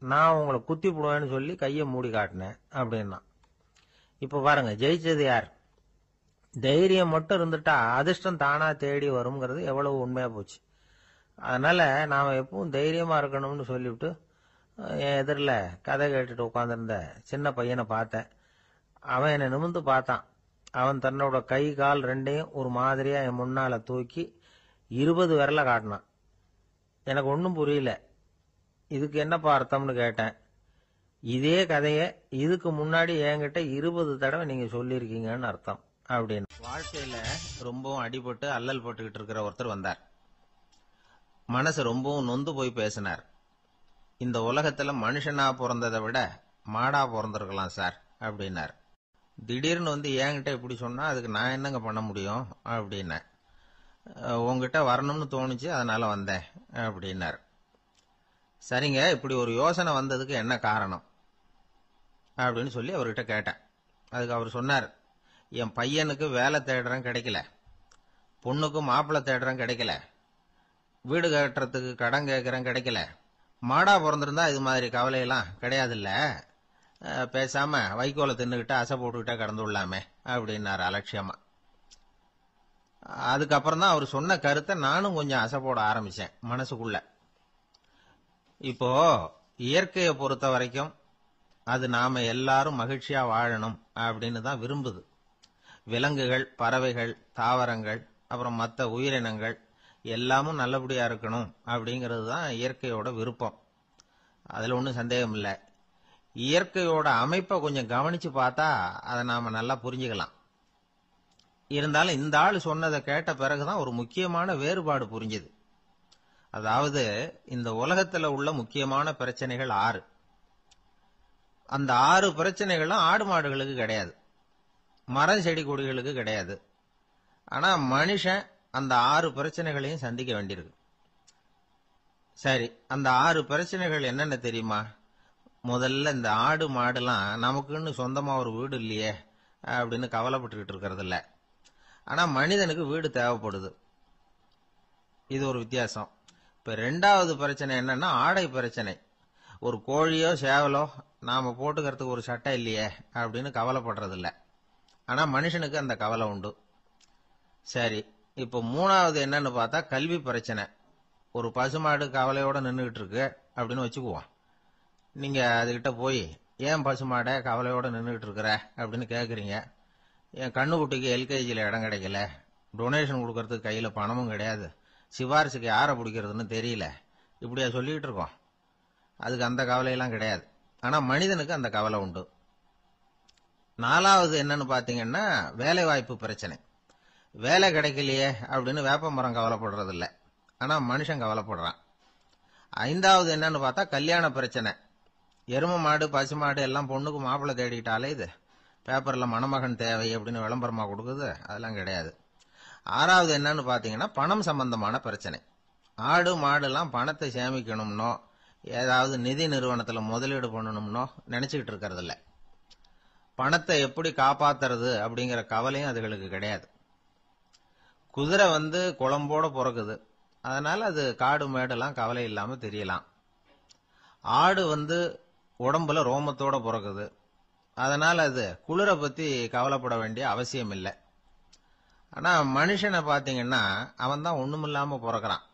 நான் உங்களை குத்தி போடுவேன்னு சொல்லி கையை மூடி காட்டினேன் அப்படின்னா. இப்ப பாருங்க, ஜெயிச்சது யார்? தைரியம் மட்டும் இருந்துட்டா அதிர்ஷ்டம் தானா தேடி வருங்கிறது எவ்வளவு உண்மையா போச்சு. அதனால நாம எப்பவும் தைரியமா இருக்கணும்னு சொல்லிவிட்டு என் எதிரில் கதை கேட்டுட்டு உட்காந்துருந்த சின்ன பையனை பார்த்தேன். அவன் என்னை நிமிர்ந்து பார்த்தான். அவன் தன்னோட கை கால் 2ஐயும் ஒரு மாதிரியா என் முன்னால தூக்கி 20 விரல காட்டினான். எனக்கு ஒன்றும் புரியல. இதுக்கு என்னப்பா அர்த்தம்னு கேட்டேன். இதே கதையை இதுக்கு முன்னாடி என்கிட்ட 20 தடவை நீங்க சொல்லியிருக்கீங்கன்னு அர்த்தம் அப்படின்னு. வாழ்க்கையில ரொம்பவும் அடிபட்டு அல்லல் போட்டுக்கிட்டு இருக்கிற ஒருத்தர் வந்தார். மனசு ரொம்பவும் நொந்து போய் பேசினார். இந்த உலகத்துல மனுஷனா பிறந்ததை விட மாடா பிறந்திருக்கலாம் சார் அப்படின்னார். திடீர்னு வந்து என்கிட்ட இப்படி சொன்னா அதுக்கு நான் என்னங்க பண்ண முடியும் அப்படின்னேன். உங்ககிட்ட வரணும்னு தோணுச்சு, அதனால வந்தேன் அப்படின்னார். சரிங்க, இப்படி ஒரு யோசனை வந்ததுக்கு என்ன காரணம் அப்படின்னு சொல்லி அவர்கிட்ட கேட்டேன். அதுக்கு அவர் சொன்னார், என் பையனுக்கு வேலை தேடுறேன் கிடைக்கல, பொண்ணுக்கு மாப்பிள்ளை தேடுறேன் கிடைக்கல, வீடு கட்டுறதுக்கு கடன் கேட்கறேன் கிடைக்கல. மாடா பிறந்திருந்தா இது மாதிரி கவலையெல்லாம் கிடையாதுல்ல, பேசாம வைக்கோலை தின்னுகிட்ட அசை போட்டுக்கிட்டே கடந்து விடலாமே அப்படின்னாரு அலட்சியமா. அதுக்கப்புறம் தான் அவர் சொன்ன கருத்தை நானும் கொஞ்சம் அசை போட ஆரம்பிச்சேன் மனசுக்குள்ள. இப்போ இயற்கையை பொறுத்த வரைக்கும் அது நாம எல்லாரும் மகிழ்ச்சியா வாழணும் அப்படின்னு தான் விரும்புது. விலங்குகள், பறவைகள், தாவரங்கள், அப்புறம் மற்ற உயிரினங்கள் எல்லாமும் நல்லபடியா இருக்கணும் அப்படிங்கிறது தான் இயற்கையோட விருப்பம். அதுல ஒன்றும் சந்தேகம் இல்லை. இயற்கையோட அமைப்பை கொஞ்சம் கவனிச்சு பார்த்தா அதை நாம நல்லா புரிஞ்சுக்கலாம். இருந்தாலும் இந்த ஆள் சொன்னதை கேட்ட பிறகுதான் ஒரு முக்கியமான வேறுபாடு புரிஞ்சுது. அதாவது, இந்த உலகத்துல உள்ள முக்கியமான பிரச்சனைகள் 6. அந்த 6 பிரச்சனைகளும் ஆடு மாடுகளுக்கு கிடையாது, மரம் செடி கொடிகளுக்கு கிடையாது. ஆனா மனுஷன் அந்த 6 பிரச்சனைகளையும் சந்திக்க வேண்டியிருக்கு. சரி, அந்த 6 பிரச்சனைகள் என்னென்ன தெரியுமா? முதல்ல, இந்த ஆடு மாடுலாம் நமக்குன்னு சொந்தமா ஒரு வீடு இல்லையே அப்படின்னு கவலைப்பட்டுக்கிட்டு இருக்கிறது இல்ல. ஆனா மனிதனுக்கு வீடு தேவைப்படுது. இது ஒரு வித்தியாசம். இப்ப 2வது பிரச்சனை என்னன்னா ஆடை பிரச்சனை. ஒரு கோழியோ சேவலோ நாம போட்டுக்கிறதுக்கு ஒரு சட்டை இல்லையே அப்படின்னு கவலைப்படுறது இல்ல. ஆனா மனுஷனுக்கு அந்த கவலை உண்டு. சரி, இப்ப 3வது என்னன்னு பார்த்தா கல்வி பிரச்சனை. ஒரு பசுமாடு கவலையோட நின்றுகிட்டு இருக்கு அப்படின்னு வச்சுக்குவோம். நீங்க அதுகிட்ட போய், ஏன் பசுமாட கவலையோட நின்றுகிட்டு இருக்கிற அப்படின்னு கேக்குறீங்க. என் கண்ணுக்குட்டிக்கு எல்கேஜியில் இடம் கிடைக்கல, டொனேஷன் கொடுக்கறதுக்கு கையில பணமும் கிடையாது, சிபாரிசுக்கு யாரை பிடிக்கிறதுன்னு தெரியல, இப்படியா சொல்லிட்டு இருக்கோம். அதுக்கு அந்த கவலையெல்லாம் கிடையாது. ஆனா மனிதனுக்கு அந்த கவலை உண்டு. 4வது என்னன்னு பாத்தீங்கன்னா வேலை வாய்ப்பு பிரச்சனை. வேலை கிடைக்கலையே அப்படின்னு வேப்ப மரம் கவலைப்படுறது இல்ல, ஆனா மனுஷன் கவலைப்படுறான். 5வது என்னன்னு பார்த்தா கல்யாண பிரச்சனை. எரும மாடு, பசு மாடு எல்லாம் பொண்ணுக்கு மாப்பிள்ளை தேடிக்கிட்டாலே இது பேப்பர்ல மணமகன் தேவை அப்படின்னு விளம்பரமா கொடுக்குது, அதெல்லாம் கிடையாது. ஆறாவது என்னன்னு பாத்தீங்கன்னா பணம் சம்பந்தமான பிரச்சனை. ஆடு மாடுலாம் பணத்தை சேமிக்கணும்னோ ஏதாவது நிதி நிறுவனத்துல முதலீடு பண்ணணும்னோ நினைச்சுக்கிட்டு இருக்கிறது இல்ல. பணத்தை எப்படி காப்பாத்துறது அப்படிங்கிற கவலையும் அதுகளுக்கு கிடையாது. குதிரை குளம்போட பிறகுது, அதனால அது காடு மேடெல்லாம் கவலை இல்லாம தெரியலாம். ஆடு உடம்புல ரோமத்தோட பிறகுது, அதனால அது குளிரை பத்தி கவலைப்பட வேண்டிய அவசியம் இல்லை. ஆனா மனுஷனை பாத்தீங்கன்னா அவன் தான் ஒண்ணுமில்லாம பிறக்கிறான்.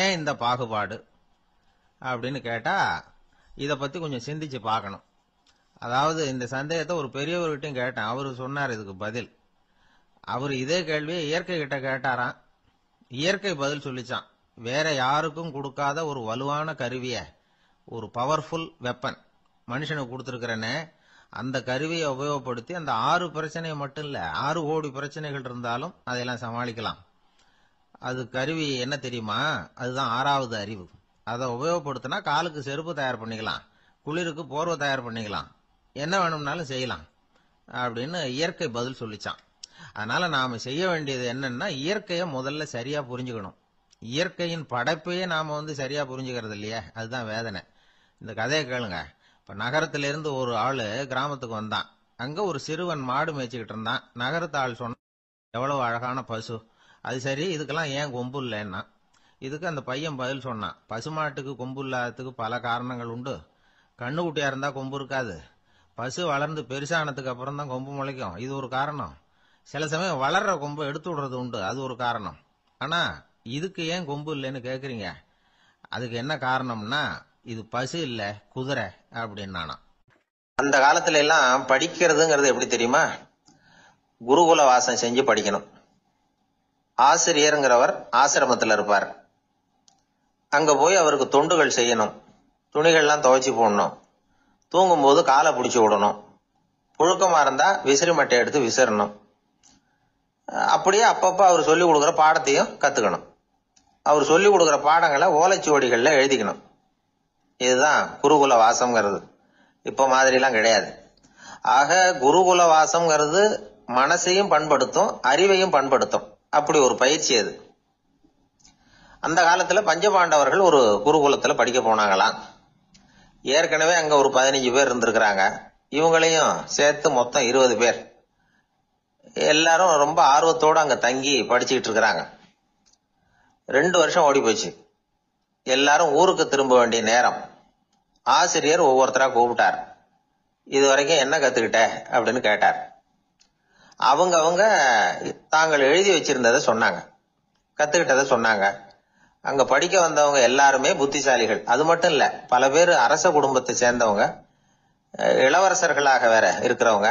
ஏன் இந்த பாகுபாடு அப்படின்னு கேட்டா இத பத்தி கொஞ்சம் சிந்திச்சு பார்க்கணும். அதாவது இந்த சந்தேகத்தை ஒரு பெரியவர்கிட்டையும் கேட்டேன். அவரு சொன்னார் இதுக்கு பதில். அவர் இதே கேள்வியை இயற்கை கிட்ட கேட்டாராம். இயற்கை பதில் சொல்லிச்சான். வேற யாருக்கும் கொடுக்காத ஒரு வலுவான கருவிய, ஒரு பவர்ஃபுல் வெப்பன் மனுஷனுக்கு கொடுத்திருக்கிறேன்னு, அந்த கருவியை உபயோகப்படுத்தி அந்த 6 பிரச்சனையை மட்டும் இல்ல 6 கோடி பிரச்சனைகள் இருந்தாலும் அதையெல்லாம் சமாளிக்கலாம். அது கருவி என்ன தெரியுமா? அதுதான் 6வது அறிவு. அதை உபயோகப்படுத்தினா காலுக்கு செருப்பு தயார் பண்ணிக்கலாம், குளிருக்கு போர்வை தயார் பண்ணிக்கலாம், என்ன வேணும்னாலும் செய்யலாம் அப்படின்னு இயற்கை பதில் சொல்லிச்சான். அதனால நாம செய்ய வேண்டியது என்னன்னா இயற்கையை முதல்ல சரியா புரிஞ்சுக்கணும். இயற்கையின் படைப்பையே நாம சரியா புரிஞ்சுக்கிறது இல்லையே, அதுதான் வேதனை. இந்த கதையை கேளுங்க. இப்ப நகரத்திலிருந்து ஒரு ஆளு கிராமத்துக்கு வந்தான். அங்க ஒரு சிறுவன் மாடு மேய்ச்சிக்கிட்டு இருந்தான். நகரத்து ஆள் சொன்ன, எவ்வளவு அழகான பசு, அது சரி இதுக்கெல்லாம் ஏன் கொம்பு இல்லைன்னா. இதுக்கு அந்த பையன் பதில் சொன்னான், பசுமாட்டுக்கு கொம்பு இல்லாததுக்கு பல காரணங்கள் உண்டு. கண்ணுக்குட்டியா இருந்தா கொம்பு இருக்காது, பசு வளர்ந்து பெருசானதுக்கு அப்புறம் தான் கொம்பு முளைக்கும், இது ஒரு காரணம். சில சமயம் வளர்ற கொம்பு எடுத்து விடுறது உண்டு, அது ஒரு காரணம். ஆனா இதுக்கு ஏன் கொம்பு இல்லைன்னு கேக்குறீங்க, அதுக்கு என்ன காரணம்னா இது பசு இல்ல குதிரை அப்படின்னானா. அந்த காலத்துல எல்லாம் படிக்கிறதுங்கிறது எப்படி தெரியுமா? குருகுல வாசம் செஞ்சு படிக்கணும். ஆசிரியருங்கிறவர் ஆசிரமத்தில் இருப்பார். அங்க போய் அவருக்கு தொண்டுகள் செய்யணும், துணிகள்லாம் துவைச்சு போடணும், தூங்கும்போது காலை பிடிச்சி விடணும், புழுக்கமா இருந்தா விசிறி மட்டை எடுத்து விசிறணும். அப்படியே அப்பப்ப அவர் சொல்லிக் கொடுக்குற பாடத்தையும் கத்துக்கணும். அவர் சொல்லிக் கொடுக்குற பாடங்களை ஓலைச்சுவடிகள்ல எழுதிக்கணும். இதுதான் குருகுல வாசம்ங்கிறது. இப்ப மாதிரிலாம் கிடையாது. ஆக குருகுல வாசம்ங்கிறது மனசையும் பண்படுத்தும், அறிவையும் பண்படுத்தும். அப்படி ஒரு பயிற்சி அது. அந்த காலத்துல பஞ்சபாண்டவர்கள் ஒரு குருகுலத்துல படிக்க போனாங்களாம். ஏற்கனவே அங்க ஒரு 15 பேர் இருந்திருக்கிறாங்க. இவங்களையும் சேர்த்து மொத்தம் 20 பேர். எல்லாரும் ரொம்ப ஆர்வத்தோடு அங்க தங்கி படிச்சுக்கிட்டு இருக்கிறாங்க. 2 வருஷம் ஓடி போச்சு. எல்லாரும் ஊருக்கு திரும்ப வேண்டிய நேரம். ஆசிரியர் ஒவ்வொருத்தரா கூப்பிட்டார். இது வரைக்கும் என்ன கத்துக்கிட்ட அப்படின்னு கேட்டார். அவங்க தாங்கள் எழுதி வச்சிருந்ததை சொன்னாங்க, கத்துக்கிட்டதை சொன்னாங்க. அங்க படிக்க வந்தவங்க எல்லாருமே புத்திசாலிகள். அது மட்டும் இல்ல, பல பேர் அரச குடும்பத்தை சேர்ந்தவங்க, இளவரசர்களாக வேற இருக்கிறவங்க.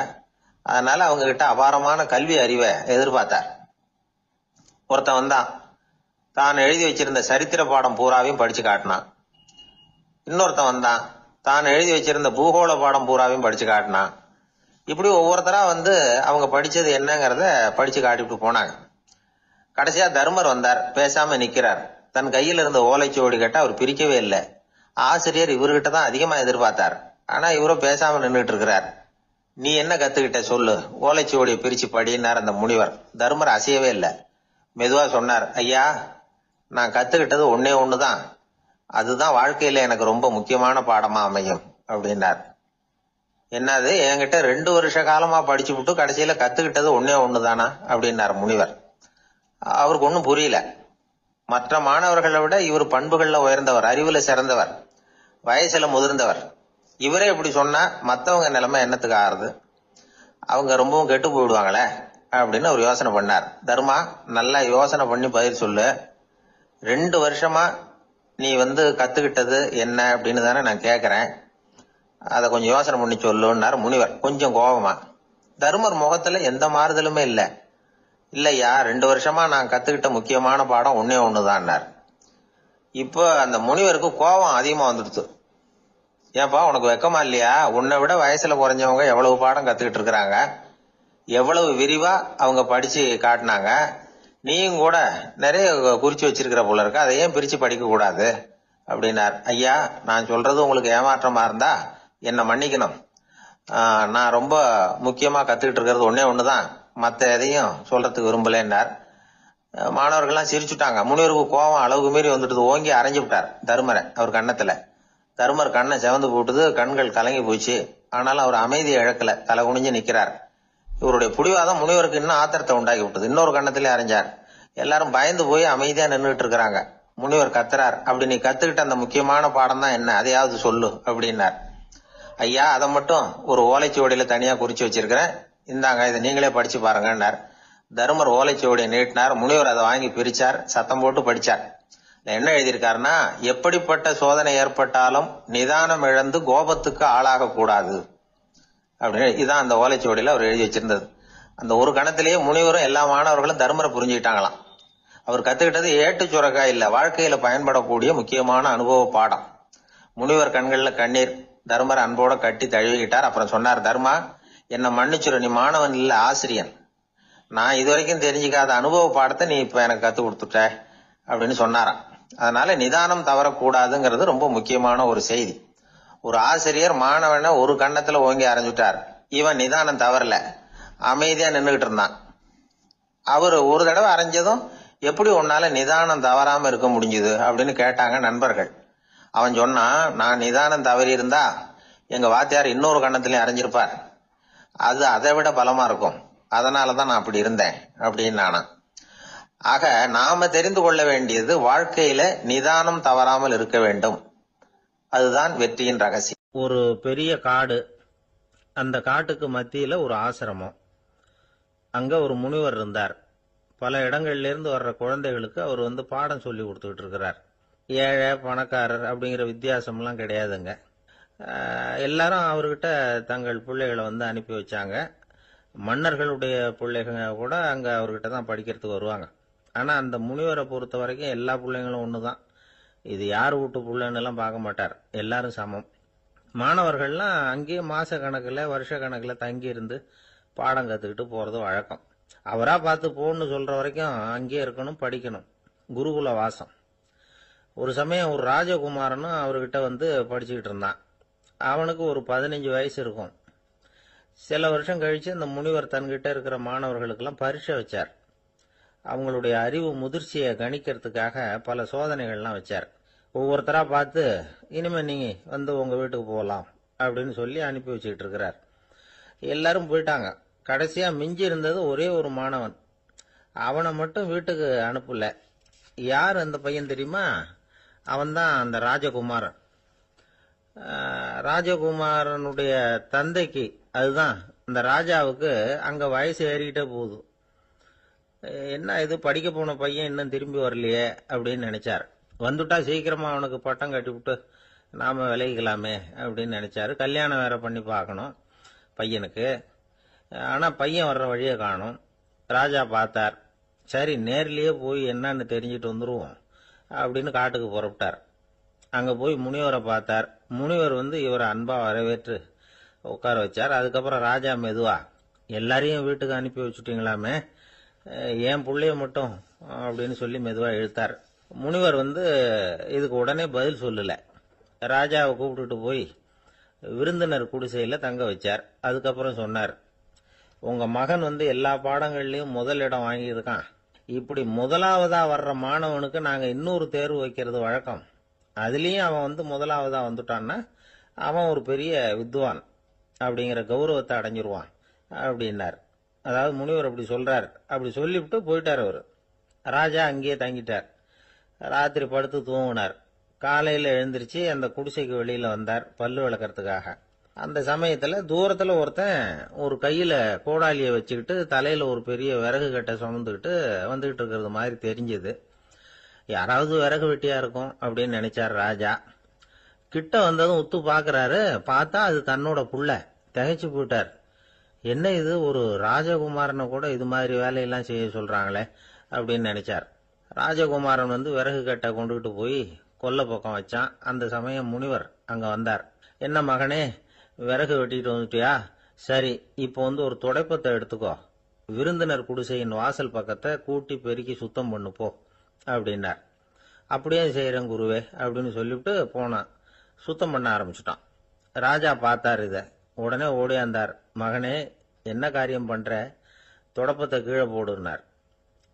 அதனால அவங்க கிட்ட அபாரமான கல்வி அறிவை எதிர்பார்த்தார். ஒருத்தன் வந்தான், தான் எழுதி வச்சிருந்த சரித்திர பாடம் பூராவையும் படிச்சு காட்டினான். இன்னொருத்தன் வந்தான், தான் எழுதி வச்சிருந்த பூகோள பாடம் பூராவையும் படிச்சு காட்டினான். இப்படி ஒவ்வொருத்தரா அவங்க படிச்சது என்னங்கிறத படிச்சு காட்டிட்டு போனாங்க. கடைசியா தர்மர் வந்தார். பேசாம நிக்கிறார். தன் கையில் இருந்த ஓலைச்சுவடி கேட்டா அவர் பிரிக்கவே இல்லை. ஆசிரியர் இவர்கிட்ட தான் அதிகமா எதிர்பார்த்தார். ஆனா இவரும் பேசாம நின்றுட்டு இருக்கிறார். நீ என்ன கத்துக்கிட்ட சொல்லு, ஓலைச்சுவடியை பிரிச்சு படினார் அந்த முனிவர். தர்மர் அசையவே இல்லை. மெதுவா சொன்னார், ஐயா நான் கத்துக்கிட்டது ஒன்னே ஒண்ணுதான், அதுதான் வாழ்க்கையில எனக்கு ரொம்ப முக்கியமான பாடமா அமையும் அப்படின்னார். என்னது, என்கிட்ட 2 வருஷ காலமா படிச்சு விட்டு கடைசியில கத்துக்கிட்டது ஒன்னே ஒண்ணுதானா அப்படின்னார் முனிவர். அவருக்கு ஒன்னும் புரியல. மற்ற மாணவர்களை விட இவர் பண்புகள்ல உயர்ந்தவர், அறிவுல சிறந்தவர், வயசுல முதிர்ந்தவர். இவரே இப்படி சொன்னா மத்தவங்க நிலைமை என்னத்துக்கு ஆறுது, அவங்க ரொம்பவும் கெட்டு போயிடுவாங்களே அப்படின்னு அவர் யோசனை பண்ணார். தர்மா, நல்லா யோசனை பண்ணி பதில் சொல்லு. 2 வருஷமா நீ கத்துக்கிட்டது என்ன அப்படின்னு தானே நான் கேக்குறேன், அத கொஞ்சம் யோசனை பண்ணி சொல்லுன்னார் முனிவர் கொஞ்சம் கோபமா. தர்மர் முகத்துல எந்த மாறுதலுமே இல்ல. இல்லையா, 2 வருஷமா நான் கத்துக்கிட்ட முக்கியமான பாடம் ஒன்னே ஒண்ணுதான். இப்போ அந்த முனிவருக்கு கோபம் அதிகமா வந்துடுச்சு. ஏன்பா உனக்கு வெக்கமா இல்லையா? உன்னை விட வயசுல குறைஞ்சவங்க எவ்வளவு பாடம் கத்துக்கிட்டு இருக்கிறாங்க, எவ்வளவு விரிவா அவங்க படிச்சு காட்டினாங்க, நீயும் கூட நிறைய குறிச்சு வச்சிருக்கிற போல இருக்க, அதை ஏன் பிரிச்சு படிக்க கூடாது அப்படின்னார். ஐயா நான் சொல்றது உங்களுக்கு ஏமாற்றமா இருந்தா என்ன மன்னிக்கணும். நான் ரொம்ப முக்கியமா கத்துக்கிட்டு இருக்கிறது ஒன்னே ஒண்ணுதான், மத்த எதையும் சொல்றதுக்கு விரும்பலன்னார். மாணவர்கள்லாம் சிரிச்சுட்டாங்க. முனிவருக்கு கோபம் அளவுக்கு மீறி வந்துட்டு ஓங்கி அரைஞ்சு விட்டார் தருமரை அவர் கன்னத்துல. தருமர் கண்ணை செவந்து போட்டுது, கண்கள் கலங்கி போச்சு. ஆனாலும் அவர் அமைதியை இழக்கல, தலை குனிஞ்சு நிக்கிறார். இவருடைய புடிவாதம் முனிவருக்கு இன்னும் ஆத்திரத்தை உண்டாக்கி விட்டது. இன்னொரு கண்ணத்திலே அரைஞ்சார். எல்லாரும் பயந்து போய் அமைதியா நின்றுட்டு இருக்கிறாங்க. முனிவர் கத்துறார், அப்படி நீ கத்துக்கிட்ட அந்த முக்கியமான பாடம் தான் என்ன, அதையாவது சொல்லு அப்படின்னார். ஐயா, அதை மட்டும் ஒரு ஓலைச்சுவடியில தனியா குறிச்சு வச்சிருக்கிறேன், இந்தாங்க இதை நீங்களே படிச்சு பாருங்கன்னார். தருமர் ஓலைச்சுவடியை நீட்டினார். முனிவர் அதை வாங்கி பிரிச்சார், சத்தம் போட்டு படிச்சார். என்ன எழுதியிருக்காருன்னா, எப்படிப்பட்ட சோதனை ஏற்பட்டாலும் நிதானம் இழந்து கோபத்துக்கு ஆளாக கூடாது அப்படின்னு. இதுதான் அந்த ஓலைச்சுவடியில அவர் எழுதி வச்சிருந்தது. அந்த ஒரு கணத்திலேயே முனிவரும் எல்லா மாணவர்களும் தர்மரை புரிஞ்சுக்கிட்டாங்களாம். அவர் கத்துக்கிட்டது ஏட்டு சுரக்காய் இல்ல, வாழ்க்கையில பயன்படக்கூடிய முக்கியமான அனுபவ பாடம். முனிவர் கண்கள்ல கண்ணீர். தர்மரை அன்போட கட்டி தழுவிக்கிட்டார். அப்புறம் சொன்னார், தர்மா, என்ன மன்னிச்சுரு, நீ மாணவன் இல்ல, ஆசிரியன். நான் இதுவரைக்கும் தெரிஞ்சுக்காத அனுபவ பாடத்தை நீ இப்ப எனக்கு கத்து கொடுத்துட்ட அப்படின்னு சொன்னாராம். அதனால நிதானம் தவறக்கூடாதுங்கிறது ரொம்ப முக்கியமான ஒரு செய்தி. ஒரு ஆசிரியர் மாணவனை ஒரு கண்ணத்துல ஓங்கி அரைஞ்சுட்டார். இவன் நிதானம் தவறல, அமைதியா நின்றுகிட்டு இருந்தான். அவரு ஒரு தடவை அரைஞ்சதும் எப்படி உன்னால நிதானம் தவறாம இருக்க முடிஞ்சுது அப்படின்னு கேட்டாங்க நண்பர்கள். அவன் சொன்னான், நான் நிதானம் தவறி இருந்தா எங்க வாத்தியார் இன்னொரு கண்ணத்திலையும் அரைஞ்சிருப்பார், அது அதை விட பலமா இருக்கும், அதனாலதான் நான் அப்படி இருந்தேன் அப்படின்னு நானா. ஆக நாம தெரிந்து கொள்ள வேண்டியது, வாழ்க்கையில நிதானம் தவறாமல் இருக்க வேண்டும். அதுதான் வெற்றியின் ரகசியம். ஒரு பெரிய காடு, அந்த காட்டுக்கு மத்தியில ஒரு ஆசிரமம். அங்க ஒரு முனிவர் இருந்தார். பல இடங்கள்ல இருந்து வர்ற குழந்தைகளுக்கு அவர் பாடம் சொல்லி கொடுத்துக்கிட்டு இருக்கிறார். ஏழை பணக்காரர் அப்படிங்கிற வித்தியாசம்லாம் கிடையாதுங்க. எல்லாரும் அவர்கிட்ட தங்கள் பிள்ளைகளை அனுப்பி வச்சாங்க. மன்னர்களுடைய பிள்ளைங்க கூட அங்க அவர்கிட்ட தான் படிக்கிறதுக்கு வருவாங்க. ஆனா அந்த முனிவரை பொறுத்த வரைக்கும் எல்லா பிள்ளைங்களும் ஒண்ணுதான். இது யார் வீட்டு பிள்ளைன்னு எல்லாம் பார்க்க மாட்டார், எல்லாரும் சமம். மாணவர்கள்லாம் அங்கேயே மாச கணக்குல வருஷ கணக்குல தங்கி இருந்து பாடம் கத்துக்கிட்டு போறது வழக்கம். அவரா பார்த்து போன்னு சொல்ற வரைக்கும் அங்கேயே இருக்கணும், படிக்கணும். குருகுல வாசம். ஒரு சமயம் ஒரு ராஜகுமாரனும் அவர்கிட்ட படிச்சுக்கிட்டு இருந்தான். அவனுக்கு ஒரு 15 வயசு இருக்கும். சில வருஷம் கழிச்சு அந்த முனிவர் தன்கிட்ட இருக்கிற மாணவர்களுக்கெல்லாம் பரீட்சை வச்சார். அவங்களுடைய அறிவு முதிர்ச்சியை கணிக்கிறதுக்காக பல சோதனைகள்லாம் வச்சார். ஒவ்வொருத்தரா பார்த்து, இனிமே நீங்க உங்க வீட்டுக்கு போகலாம் அப்படின்னு சொல்லி அனுப்பி வச்சுக்கிட்டு இருக்கிறார். எல்லாரும் போயிட்டாங்க. கடைசியா மிஞ்சி இருந்தது ஒரே ஒரு மாணவன். அவனை மட்டும் வீட்டுக்கு அனுப்பல. யார் அந்த பையன் தெரியுமா? அவன்தான் அந்த ராஜகுமாரன். ராஜகுமாரனுடைய தந்தைக்கு, அதுதான் அந்த ராஜாவுக்கு, அங்க வயசு ஏறிக்கிட்டே போகுது. என்ன இது, படிக்க போன பையன் இன்னும் திரும்பி வரலையே அப்படின்னு நினைச்சார். வந்துட்டா சீக்கிரமா அவனுக்கு பட்டம் கட்டி விட்டு நாம விலகிக்கலாமே அப்படின்னு நினைச்சாரு. கல்யாணம் வேற பண்ணி பார்க்கணும் பையனுக்கு. ஆனா பையன் வர்ற வழியை காணும். ராஜா பார்த்தார். சரி, நேர்லயே போய் என்னன்னு தெரிஞ்சுட்டு வந்துருவோம் அப்படின்னு காட்டுக்கு புறப்பட்டார். அங்க போய் முனிவரை பார்த்தார். முனிவர் இவரை அன்பா வரவேற்று உட்கார வச்சார். அதுக்கப்புறம் ராஜா மெதுவா, எல்லாரையும் வீட்டுக்கு அனுப்பி வச்சுட்டீங்களாமே, ஏன் பிள்ளைய மட்டும் அப்படின்னு சொல்லி மெதுவா இழுத்தார். முனிவர் இதுக்கு உடனே பதில் சொல்லல. ராஜாவை கூப்பிட்டுட்டு போய் விருந்தினர் குடிசையில தங்க வச்சார். அதுக்கப்புறம் சொன்னார், உங்க மகன் எல்லா பாடங்கள்லயும் முதல் இடம் வாங்கியிருக்கான். இப்படி முதலாவதா வர்ற மாணவனுக்கு நாங்க இன்னொரு தேர்வு வைக்கிறது வழக்கம். அதுலயும் அவன் முதலாவதா வந்துட்டான்னா அவன் ஒரு பெரிய வித்வான் அப்படிங்கிற கௌரவத்தை அடைஞ்சிருவான் அப்படின்னார். அதாவது முனிவர் அப்படி சொல்றார். அப்படி சொல்லிவிட்டு போயிட்டார் அவரு. ராஜா அங்கேயே தங்கிட்டார். ராத்திரி படுத்து தூங்கினார். காலையில எழுந்திருச்சு அந்த குடிசைக்கு வெளியில வந்தார் பல்லு விளக்கறதுக்காக. அந்த சமயத்துல தூரத்துல ஒருத்தன் ஒரு கையில கோடாலியை வச்சுக்கிட்டு தலையில ஒரு பெரிய விறகு கட்டை சுமந்துக்கிட்டு வந்துகிட்டு இருக்கிறது மாதிரி தெரிஞ்சது. யாராவது விறகு வெட்டியா இருக்கும் அப்படின்னு நினைச்சார் ராஜா. கிட்ட வந்ததும் உத்து பாக்குறாரு. பார்த்தா அது தன்னோட புள்ள. திகைச்சு போயிட்டார். என்ன இது, ஒரு ராஜகுமாரனை கூட இது மாதிரி வேலையெல்லாம் செய்ய சொல்றாங்களே அப்படின்னு நினைச்சார். ராஜகுமாரன் விறகு கட்டை கொண்டுகிட்டு போய் கொல்லை பக்கம் வச்சான். அந்த சமயம் முனிவர் அங்க வந்தார். என்ன மகனே, விறகு வெட்டிட்டு வந்துட்டியா? சரி, இப்போ ஒரு துடைப்பத்தை எடுத்துக்கோ, விருந்தினர் குடிசையின் வாசல் பக்கத்தை கூட்டி பெருக்கி சுத்தம் பண்ணு போ அப்படின்னார். அப்படியே செய்யறேன் குருவே அப்படின்னு சொல்லிவிட்டு போனான். சுத்தம் பண்ண ஆரம்பிச்சுட்டான். ராஜா பார்த்தார். இத உடனே ஓடியாந்தார். மகனே, என்ன காரியம் பண்ற? தொடப்பத்தை கீழே போடுனார்.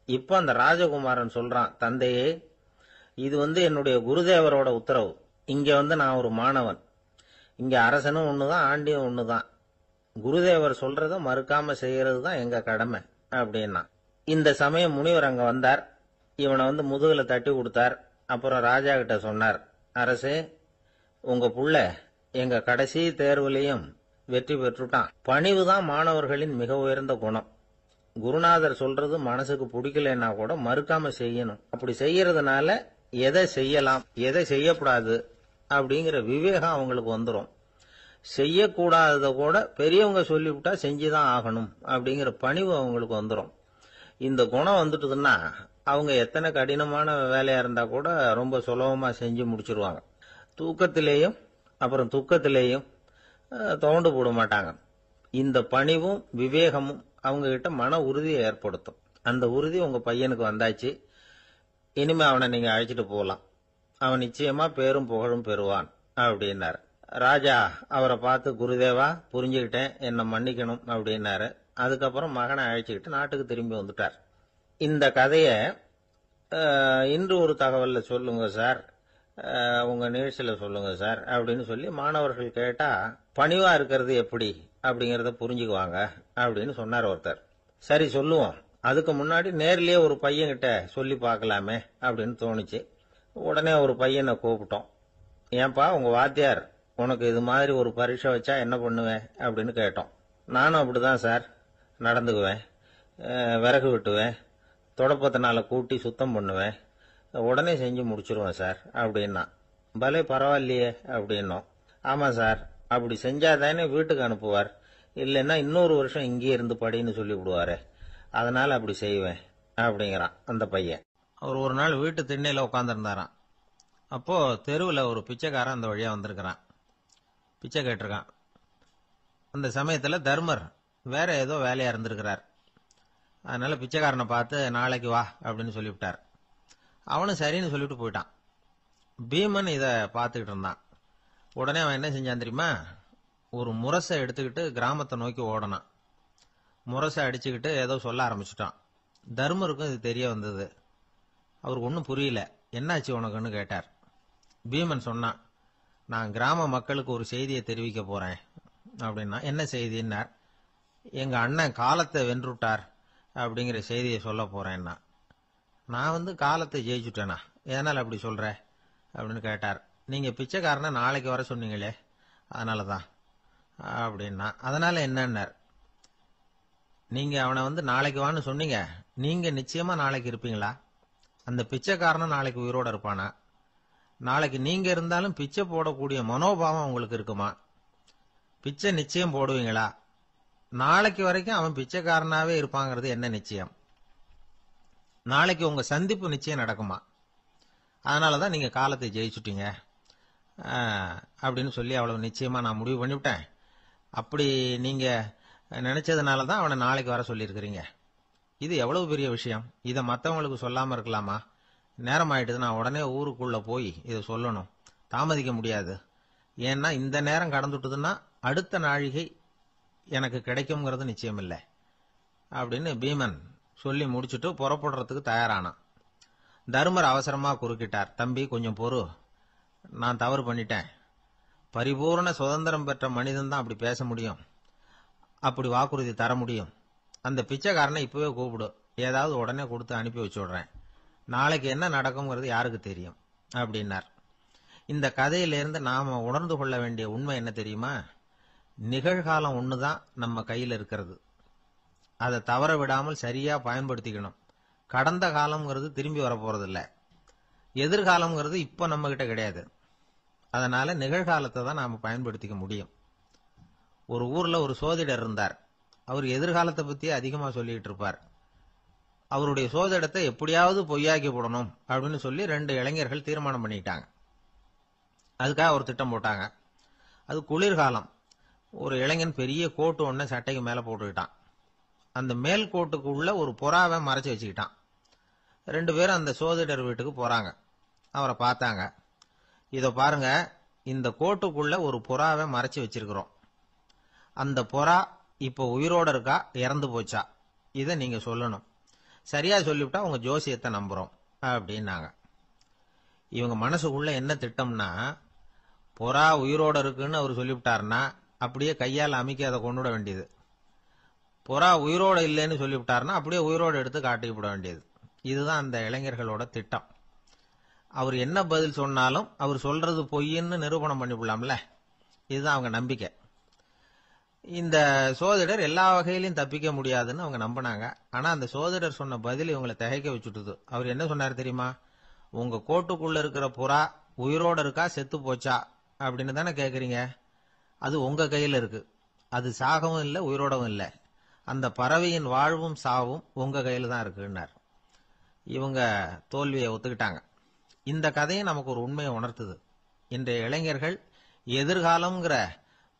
இப்ப அந்த ராஜகுமாரன் சொல்றான், தந்தையே, இது என்னுடைய குருதேவரோட உத்தரவு. இங்க நான் ஒரு மாணவன். இங்க அரசனும் ஒண்ணுதான், ஆண்டியும் ஒண்ணுதான். குருதேவர் சொல்றத மறுக்காம செய்யறது தான் எங்க கடமை அப்படின்னா. இந்த சமயம் முனிவர் அங்க வந்தார். இவனை முதுகுல தட்டி கொடுத்தார். அப்புறம் ராஜா கிட்ட சொன்னார், அரசே, உங்க புள்ள எங்க கடைசி தேர்வுலையும் வெற்றி பெற்றுட்டான். பணிவுதான் மாணவர்களின் மிக உயர்ந்த குணம். குருநாதர் சொல்றது மனசுக்கு பிடிக்கலன்னா கூட மறுக்காம செய்யணும். அப்படி செய்யறதுனால எதை செய்யலாம், எதை செய்யக்கூடாது அப்படிங்கிற விவேகம் அவங்களுக்கு வந்துடும். செய்யக்கூடாதத கூட பெரியவங்க சொல்லிவிட்டா செஞ்சுதான் ஆகணும் அப்படிங்கிற பணிவு அவங்களுக்கு வந்துடும். இந்த குணம் வந்துட்டுதுன்னா அவங்க எத்தனை கடினமான வேலையா இருந்தா கூட ரொம்ப சுலபமா செஞ்சு முடிச்சிருவாங்க. தூக்கத்திலேயும் அப்புறம் துக்கத்திலேயும் தோண்டு போட மாட்டாங்க. இந்த பணிவும் விவேகமும் அவங்க கிட்ட மன உறுதியை ஏற்படுத்தும். அந்த உறுதி உங்க பையனுக்கு வந்தாச்சு. இனிமே அவனை நீங்க அழைச்சிட்டு போகலாம். அவன் நிச்சயமா பேரும் புகழும் பெறுவான் அப்படின்னாரு. ராஜா அவரை பார்த்து, குருதேவா, புரிஞ்சுக்கிட்டேன், என்னை மன்னிக்கணும் அப்படின்னாரு. அதுக்கப்புறம் மகனை அழைச்சிக்கிட்டு நாட்டுக்கு திரும்பி வந்துட்டார். இந்த கதைய இன்று ஒரு தகவல்ல சொல்லுங்க சார், உங்க நிகழ்ச்சியில சொல்லுங்க சார் அப்படின்னு சொல்லி மாணவர்கள் கேட்டா, பணிவா இருக்கிறது எப்படி அப்படிங்கறத புரிஞ்சுக்குவாங்க அப்படின்னு சொன்னார் ஒருத்தர். சரி, சொல்லுவோம். அதுக்கு முன்னாடி நேர்லயே ஒரு பையன்கிட்ட சொல்லி பார்க்கலாமே அப்படின்னு தோணுச்சு. உடனே ஒரு பையனை கூப்பிட்டோம். ஏன்பா, உங்க வாத்தியார் உனக்கு இது மாதிரி ஒரு பரீட்சை வச்சா என்ன பண்ணுவேன் அப்படின்னு கேட்டோம். நானும் அப்படிதான் சார் நடந்துக்குவேன். விறகு வெட்டுவேன், தொடப்பத்தினால கூட்டி சுத்தம் பண்ணுவேன், உடனே செஞ்சு முடிச்சிருவேன் சார் அப்படின்னா. பலே, பரவாயில்லையே அப்படின்னோம். ஆமா சார், அப்படி செஞ்சாதானே வீட்டுக்கு அனுப்புவார், இல்லைன்னா இன்னொரு வருஷம் இங்கே இருந்து படின்னு சொல்லி விடுவாரு, அதனால அப்படி செய்வேன் அப்படிங்கிறான் அந்த பையன். அவர் ஒரு நாள் வீட்டு திண்ணையில உட்காந்துருந்தாராம். அப்போ தெருவில் ஒரு பிச்சைக்காரன் அந்த வழியா வந்திருக்கிறான். பிச்சை கேட்டிருக்கான். அந்த சமயத்துல தர்மர் வேற ஏதோ வேலையா இருந்திருக்கிறார். அதனால பிச்சைக்காரனை பார்த்து, நாளைக்கு வா அப்படின்னு சொல்லிவிட்டார். அவனும் சரின்னு சொல்லிட்டு போயிட்டான். பீமன் இத பார்த்துக்கிட்டு இருந்தான். உடனே அவன் என்ன செஞ்சான் தெரியுமா? ஒரு முரசை எடுத்துக்கிட்டு கிராமத்தை நோக்கி ஓடனான். முரசை அடிச்சுக்கிட்டு ஏதோ சொல்ல ஆரம்பிச்சுட்டான். தர்மருக்கும் இது தெரிய வந்தது. அவருக்கு ஒன்றும் புரியல. என்னாச்சு உனக்குன்னு கேட்டார். பீமன் சொன்னான், நான் கிராம மக்களுக்கு ஒரு செய்தியை தெரிவிக்க போறேன் அப்படின்னா. என்ன செய்தின்னார். எங்க அண்ணன் காலத்தை வென்றுட்டார் அப்படிங்கிற செய்தியை சொல்ல போறேன்னா. நான் காலத்தை ஜெயிச்சுட்டேனா, எதனால அப்படி சொல்ற அப்படின்னு கேட்டார். நீங்க பிச்சைக்காரனை நாளைக்கு வர சொன்னீங்களே, அதனாலதான் அப்படின்னா. அதனால என்னன்னார். நீங்க அவனை நாளைக்கு வான்னு சொன்னீங்க, நீங்க நிச்சயமா நாளைக்கு இருப்பீங்களா? அந்த பிச்சைக்காரனும் நாளைக்கு உயிரோட இருப்பானா? நாளைக்கு நீங்க இருந்தாலும் பிச்சை போடக்கூடிய மனோபாவம் உங்களுக்கு இருக்குமா? பிச்சை நிச்சயம் போடுவீங்களா? நாளைக்கு வரைக்கும் அவன் பிச்சைக்காரனாவே இருப்பாங்கிறது என்ன நிச்சயம்? நாளைக்கு உங்க சந்திப்பு நிச்சயம் நடக்குமா? அதனாலதான் நீங்க காலத்தை ஜெயிச்சுட்டீங்க அப்படின்னு சொல்லி அவ்வளவு நிச்சயமா நான் முடிவு பண்ணிவிட்டேன். அப்படி நீங்க நினைச்சதுனாலதான் அவனை நாளைக்கு வர சொல்லியிருக்கிறீங்க. இது எவ்வளவு பெரிய விஷயம். இதை மற்றவங்களுக்கு சொல்லாம இருக்கலாமா? நேரம் ஆயிட்டுது, நான் உடனே ஊருக்குள்ள போய் இதை சொல்லணும், தாமதிக்க முடியாது. ஏன்னா இந்த நேரம் கடந்துட்டுதுன்னா அடுத்த நாழிகை எனக்கு கிடைக்கும்ங்கிறது நிச்சயம் இல்லை அப்படின்னு பீமன் சொல்லி முடிச்சுட்டு புறப்படுறதுக்கு தயாரானான். தர்மர் அவசரமா குறுக்கிட்டார். தம்பி, கொஞ்சம் பொறு, நான் தவறு பண்ணிட்டேன். பரிபூர்ண சுதந்திரம் பெற்ற மனிதன் தான் அப்படி பேச முடியும், அப்படி வாக்குறுதி தர முடியும். அந்த பிச்சைக்காரனை இப்பவே கூப்பிடு, ஏதாவது உடனே கொடுத்து அனுப்பி வச்சு விடுறேன். நாளைக்கு என்ன நடக்கும்ங்கிறது யாருக்கு தெரியும் அப்படின்னார். இந்த கதையிலிருந்து நாம உணர்ந்து கொள்ள வேண்டிய உண்மை என்ன தெரியுமா? நிகழ்காலம் ஒண்ணுதான் நம்ம கையில் இருக்கிறது. அதை தவற விடாமல் சரியா பயன்படுத்திக்கணும். கடந்த காலம்ங்கிறது திரும்பி வர போறது இல்ல. எதிர்காலம்ங்கிறது இப்ப நம்ம கிட்ட கிடையாது. அதனால நிகழ்காலத்தை தான் நாம பயன்படுத்திக்க முடியும். ஒரு ஊர்ல ஒரு சோதிடர் இருந்தார். அவர் எதிர்காலத்தை பத்தி அதிகமா சொல்லிட்டு இருப்பார். அவருடைய சோதிடத்தை எப்படியாவது பொய்யாக்கி போடணும் அப்படின்னு சொல்லி 2 இளைஞர்கள் தீர்மானம் பண்ணிட்டாங்க. அதுக்காக ஒரு திட்டம் போட்டாங்க. அது குளிர்காலம். ஒரு இளைஞன் பெரிய கோட்டு ஒண்ணு சட்டைக்கு மேல போட்டுக்கிட்டான். அந்த மேல் கோட்டுக்கு உள்ள ஒரு புறாவை மறைச்சு வச்சுக்கிட்டான். 2 பேரும் அந்த சோதிடர் வீட்டுக்கு போறாங்க. அவரை பார்த்தாங்க. இத பாருங்க, இந்த கோட்டுக்குள்ள ஒரு புறாவை மறைச்சு வச்சிருக்கிறோம். அந்த புறா இப்போ உயிரோட இருக்கா இறந்து போச்சா, இதை நீங்க சொல்லணும். சரியா சொல்லிவிட்டா உங்க ஜோசியத்தை நம்புறோம் அப்படின்னாங்க. இவங்க மனசுக்குள்ள என்ன திட்டம்னா, புறா உயிரோட இருக்குன்னு அவர் சொல்லிவிட்டாருன்னா அப்படியே கையால் அமைக்க அதை கொண்டுட வேண்டியது. புறா உயிரோட இல்லைன்னு சொல்லிவிட்டாருன்னா அப்படியே உயிரோட எடுத்து காட்டிவிட வேண்டியது. இதுதான் அந்த இளைஞர்களோட திட்டம். அவர் என்ன பதில் சொன்னாலும் அவர் சொல்றது பொய்ன்னு நிரூபணம் பண்ணிவிடலாம்ல, இதுதான் அவங்க நம்பிக்கை. இந்த சோதிடர் எல்லா வகையிலையும் தப்பிக்க முடியாதுன்னு அவங்க நம்பினாங்க. ஆனா அந்த சோதிடர் சொன்ன பதில் இவங்களை திகைக்க வச்சுட்டுது. அவர் என்ன சொன்னார் தெரியுமா? உங்க கோட்டுக்குள்ள இருக்கிற புறா உயிரோட இருக்கா செத்து போச்சா அப்படின்னு தானே கேக்குறீங்க. அது உங்க கையில இருக்கு. அது சாகவும் இல்லை உயிரோடவும் இல்லை. அந்த பறவையின் வாழ்வும் சாவும் உங்க கையில தான் இருக்குன்னார். இவங்க தோல்வியை ஒத்துக்கிட்டாங்க. இந்த கதையை நமக்கு ஒரு உண்மையை உணர்த்துது. இன்றைய இளைஞர்கள் எதிர்காலம்ங்கிற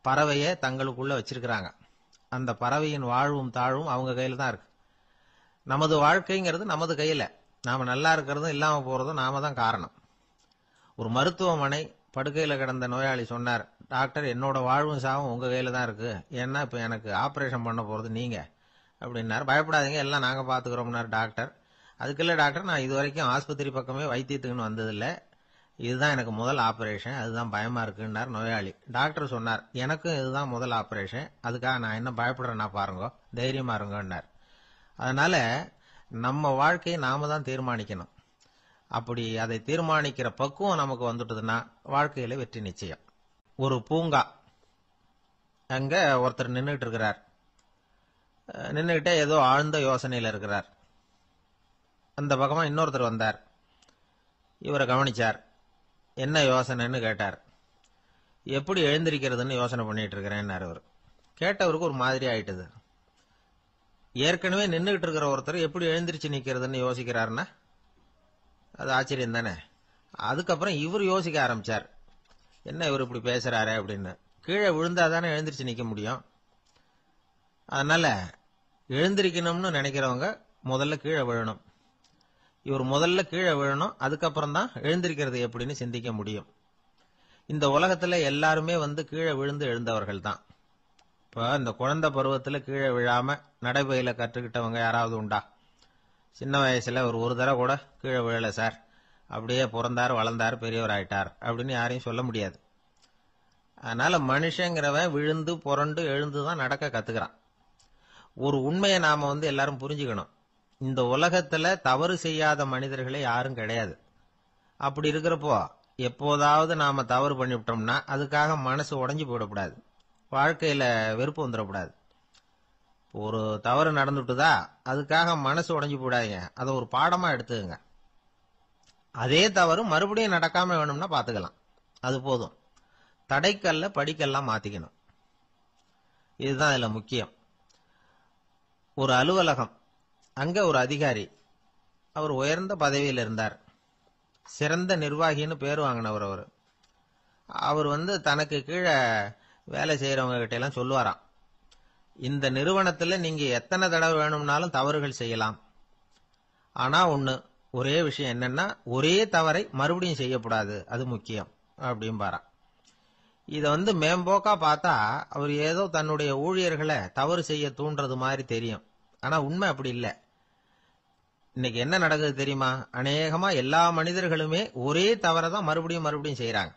பறவையை தங்களுக்குள்ள வச்சிருக்கிறாங்க. அந்த பறவையின் வாழ்வும் தாழ்வும் அவங்க கையில தான் இருக்கு. நமது வாழ்க்கைங்கிறது நமது கையில. நாம நல்லா இருக்கிறதும் இல்லாம போறதும் நாம தான் காரணம். ஒரு மருத்துவமனை படுக்கையில கிடந்த நோயாளி சொன்னார், டாக்டர் என்னோட வாழ்வும் சாவும் உங்க கையில தான் இருக்கு, ஏன்னா இப்ப எனக்கு ஆபரேஷன் பண்ண போறது நீங்க அப்படின்னாரு. பயப்படாதீங்க, எல்லாம் நாங்க பாத்துக்கிறோம்னாரு டாக்டர். அதுக்குள்ள டாக்டர், நான் இது வரைக்கும் ஆஸ்பத்திரி பக்கமே வைத்தியத்துக்குன்னு வந்ததில்ல, இதுதான் எனக்கு முதல் ஆபரேஷன், அதுதான் பயமா இருக்குன்னார் நோயாளி. டாக்டர் சொன்னார், எனக்கும் இதுதான் முதல் ஆபரேஷன், அதுக்காக நான் என்ன பயப்படுறேன்னா பாருங்க, தைரியமா இருங்கன்னார். அதனால நம்ம வாழ்க்கையை நாம தான் தீர்மானிக்கணும். அப்படி அதை தீர்மானிக்கிற பக்குவம் நமக்கு வந்துட்டதுன்னா வாழ்க்கையில வெற்றி நிச்சயம். ஒரு பூங்கா, அங்க ஒருத்தர் நின்றுட்டு இருக்கிறார். நின்றுகிட்டே ஏதோ ஆழ்ந்த யோசனையில இருக்கிறார். அந்த பக்கமா இன்னொருத்தர் வந்தார். இவரை கவனிச்சார். என்ன யோசனைன்னு கேட்டார். எப்படி எழுந்திருக்கிறதுன்னு யோசனை பண்ணிட்டு இருக்கிறேன்னாரு அவர். கேட்டவருக்கு ஒரு மாதிரி ஆயிட்டது. ஏற்கனவே நின்றுகிட்டு இருக்கிற ஒருத்தர் எப்படி எழுந்திருச்சு நிக்கிறதுன்னு யோசிக்கிறாருன்னா அது ஆச்சரியம் தானே. அதுக்கப்புறம் இவர் யோசிக்க ஆரம்பிச்சார், என்ன இவர் இப்படி பேசுறாரு அப்படின்னு. கீழே விழுந்தாதானே எழுந்திருச்சு நிக்க முடியும். அதனால எழுந்திருக்கணும்னு நினைக்கிறவங்க முதல்ல கீழே விழணும். இவர் முதல்ல கீழே விழணும், அதுக்கப்புறம் தான் எழுந்திருக்கிறது எப்படின்னு சிந்திக்க முடியும். இந்த உலகத்துல எல்லாருமே கீழே விழுந்து எழுந்தவர்கள் தான். இப்ப இந்த குழந்தை பருவத்துல கீழே விழாம நடைபயில கற்றுக்கிட்டவங்க யாராவது உண்டா? சின்ன வயசுல ஒரு தடவை கூட கீழே விழல சார், அப்படியே பிறந்தார் வளர்ந்தார் பெரியவர் ஆயிட்டார் அப்படின்னு யாரையும் சொல்ல முடியாது. அதனால மனுஷங்கிறவன் விழுந்து புரண்டு எழுந்துதான் நடக்க கத்துக்கிறான். ஒரு உண்மையை நாம எல்லாரும் புரிஞ்சுக்கணும். இந்த உலகத்துல தவறு செய்யாத மனிதர்களே யாரும் கிடையாது. அப்படி இருக்கிறப்போ எப்போதாவது நாம தவறு பண்ணிவிட்டோம்னா அதுக்காக மனசு உடைஞ்சு போயிடக்கூடாது, வாழ்க்கையில வெறுப்பு வந்துடக்கூடாது. ஒரு தவறு நடந்துட்டுதா அதுக்காக மனசு உடைஞ்சு போடாதீங்க, அதை ஒரு பாடமா எடுத்துக்கங்க. அதே தவறு மறுபடியும் நடக்காம வேணும்னா பாத்துக்கலாம், அது போதும். தடைக்கல்ல படிக்கெல்லாம் மாத்திக்கணும், இதுதான் இதுல முக்கியம். ஒரு அலுவலகம், அங்க ஒரு அதிகாரி, அவர் உயர்ந்த பதவியில் இருந்தார். சிறந்த நிர்வாகின்னு பேர் வாங்கினவர் அவர். அவர் தனக்கு கீழே வேலை செய்யறவங்க கிட்ட எல்லாம் சொல்லுவாராம், இந்த நிறுவனத்துல நீங்க எத்தனை தடவை வேணும்னாலும் தவறுகள் செய்யலாம், ஆனா ஒரே விஷயம் என்னன்னா ஒரே தவறை மறுபடியும் செய்யக்கூடாது, அது முக்கியம் அப்படின்பாராம். இத மேம்போக்கா பார்த்தா அவர் ஏதோ தன்னுடைய ஊழியர்களை தவறு செய்ய தூண்டுறது மாதிரி தெரியும். ஆனா உண்மை அப்படி இல்லை. இன்னைக்கு என்ன நடக்குது தெரியுமா? அநேகமா எல்லா மனிதர்களுமே ஒரே தவறை தான் மறுபடியும் மறுபடியும் செய்யறாங்க.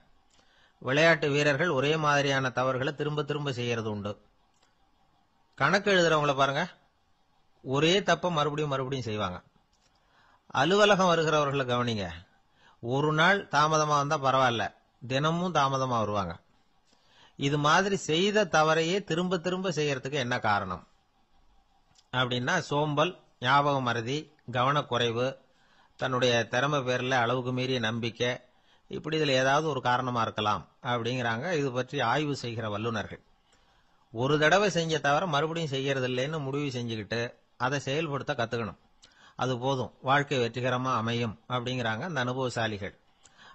விளையாட்டு வீரர்கள் ஒரே மாதிரியான தவறுகளை திரும்ப திரும்ப செய்யறது உண்டு. கணக்கு எழுதுறவங்களை பாருங்க, ஒரே தப்ப மறுபடியும் மறுபடியும் செய்வாங்க. அலுவலகம் வருகிறவர்களை கவனிங்க, ஒரு நாள் தாமதமா வந்தா பரவாயில்ல, தினமும் தாமதமா வருவாங்க. இது மாதிரி செய்த தவறையே திரும்ப திரும்ப செய்யறதுக்கு என்ன காரணம் அப்படின்னா சோம்பல், ஞாபக மறதி, கவனக்குறைவு, தன்னுடைய திறமை பேர்ல அளவுக்கு மீறிய நம்பிக்கை, இப்படி இதுல ஏதாவது ஒரு காரணமா இருக்கலாம் அப்படிங்கிறாங்க இது பற்றி ஆய்வு செய்கிற வல்லுநர்கள். ஒரு தடவை செஞ்ச தவிர மறுபடியும் செய்யறது இல்லைன்னு முடிவு செஞ்சுக்கிட்டு அதை செயல்படுத்த கத்துக்கணும், அது போதும், வாழ்க்கை வெற்றிகரமா அமையும் அப்படிங்கிறாங்க அந்த அனுபவசாலிகள்.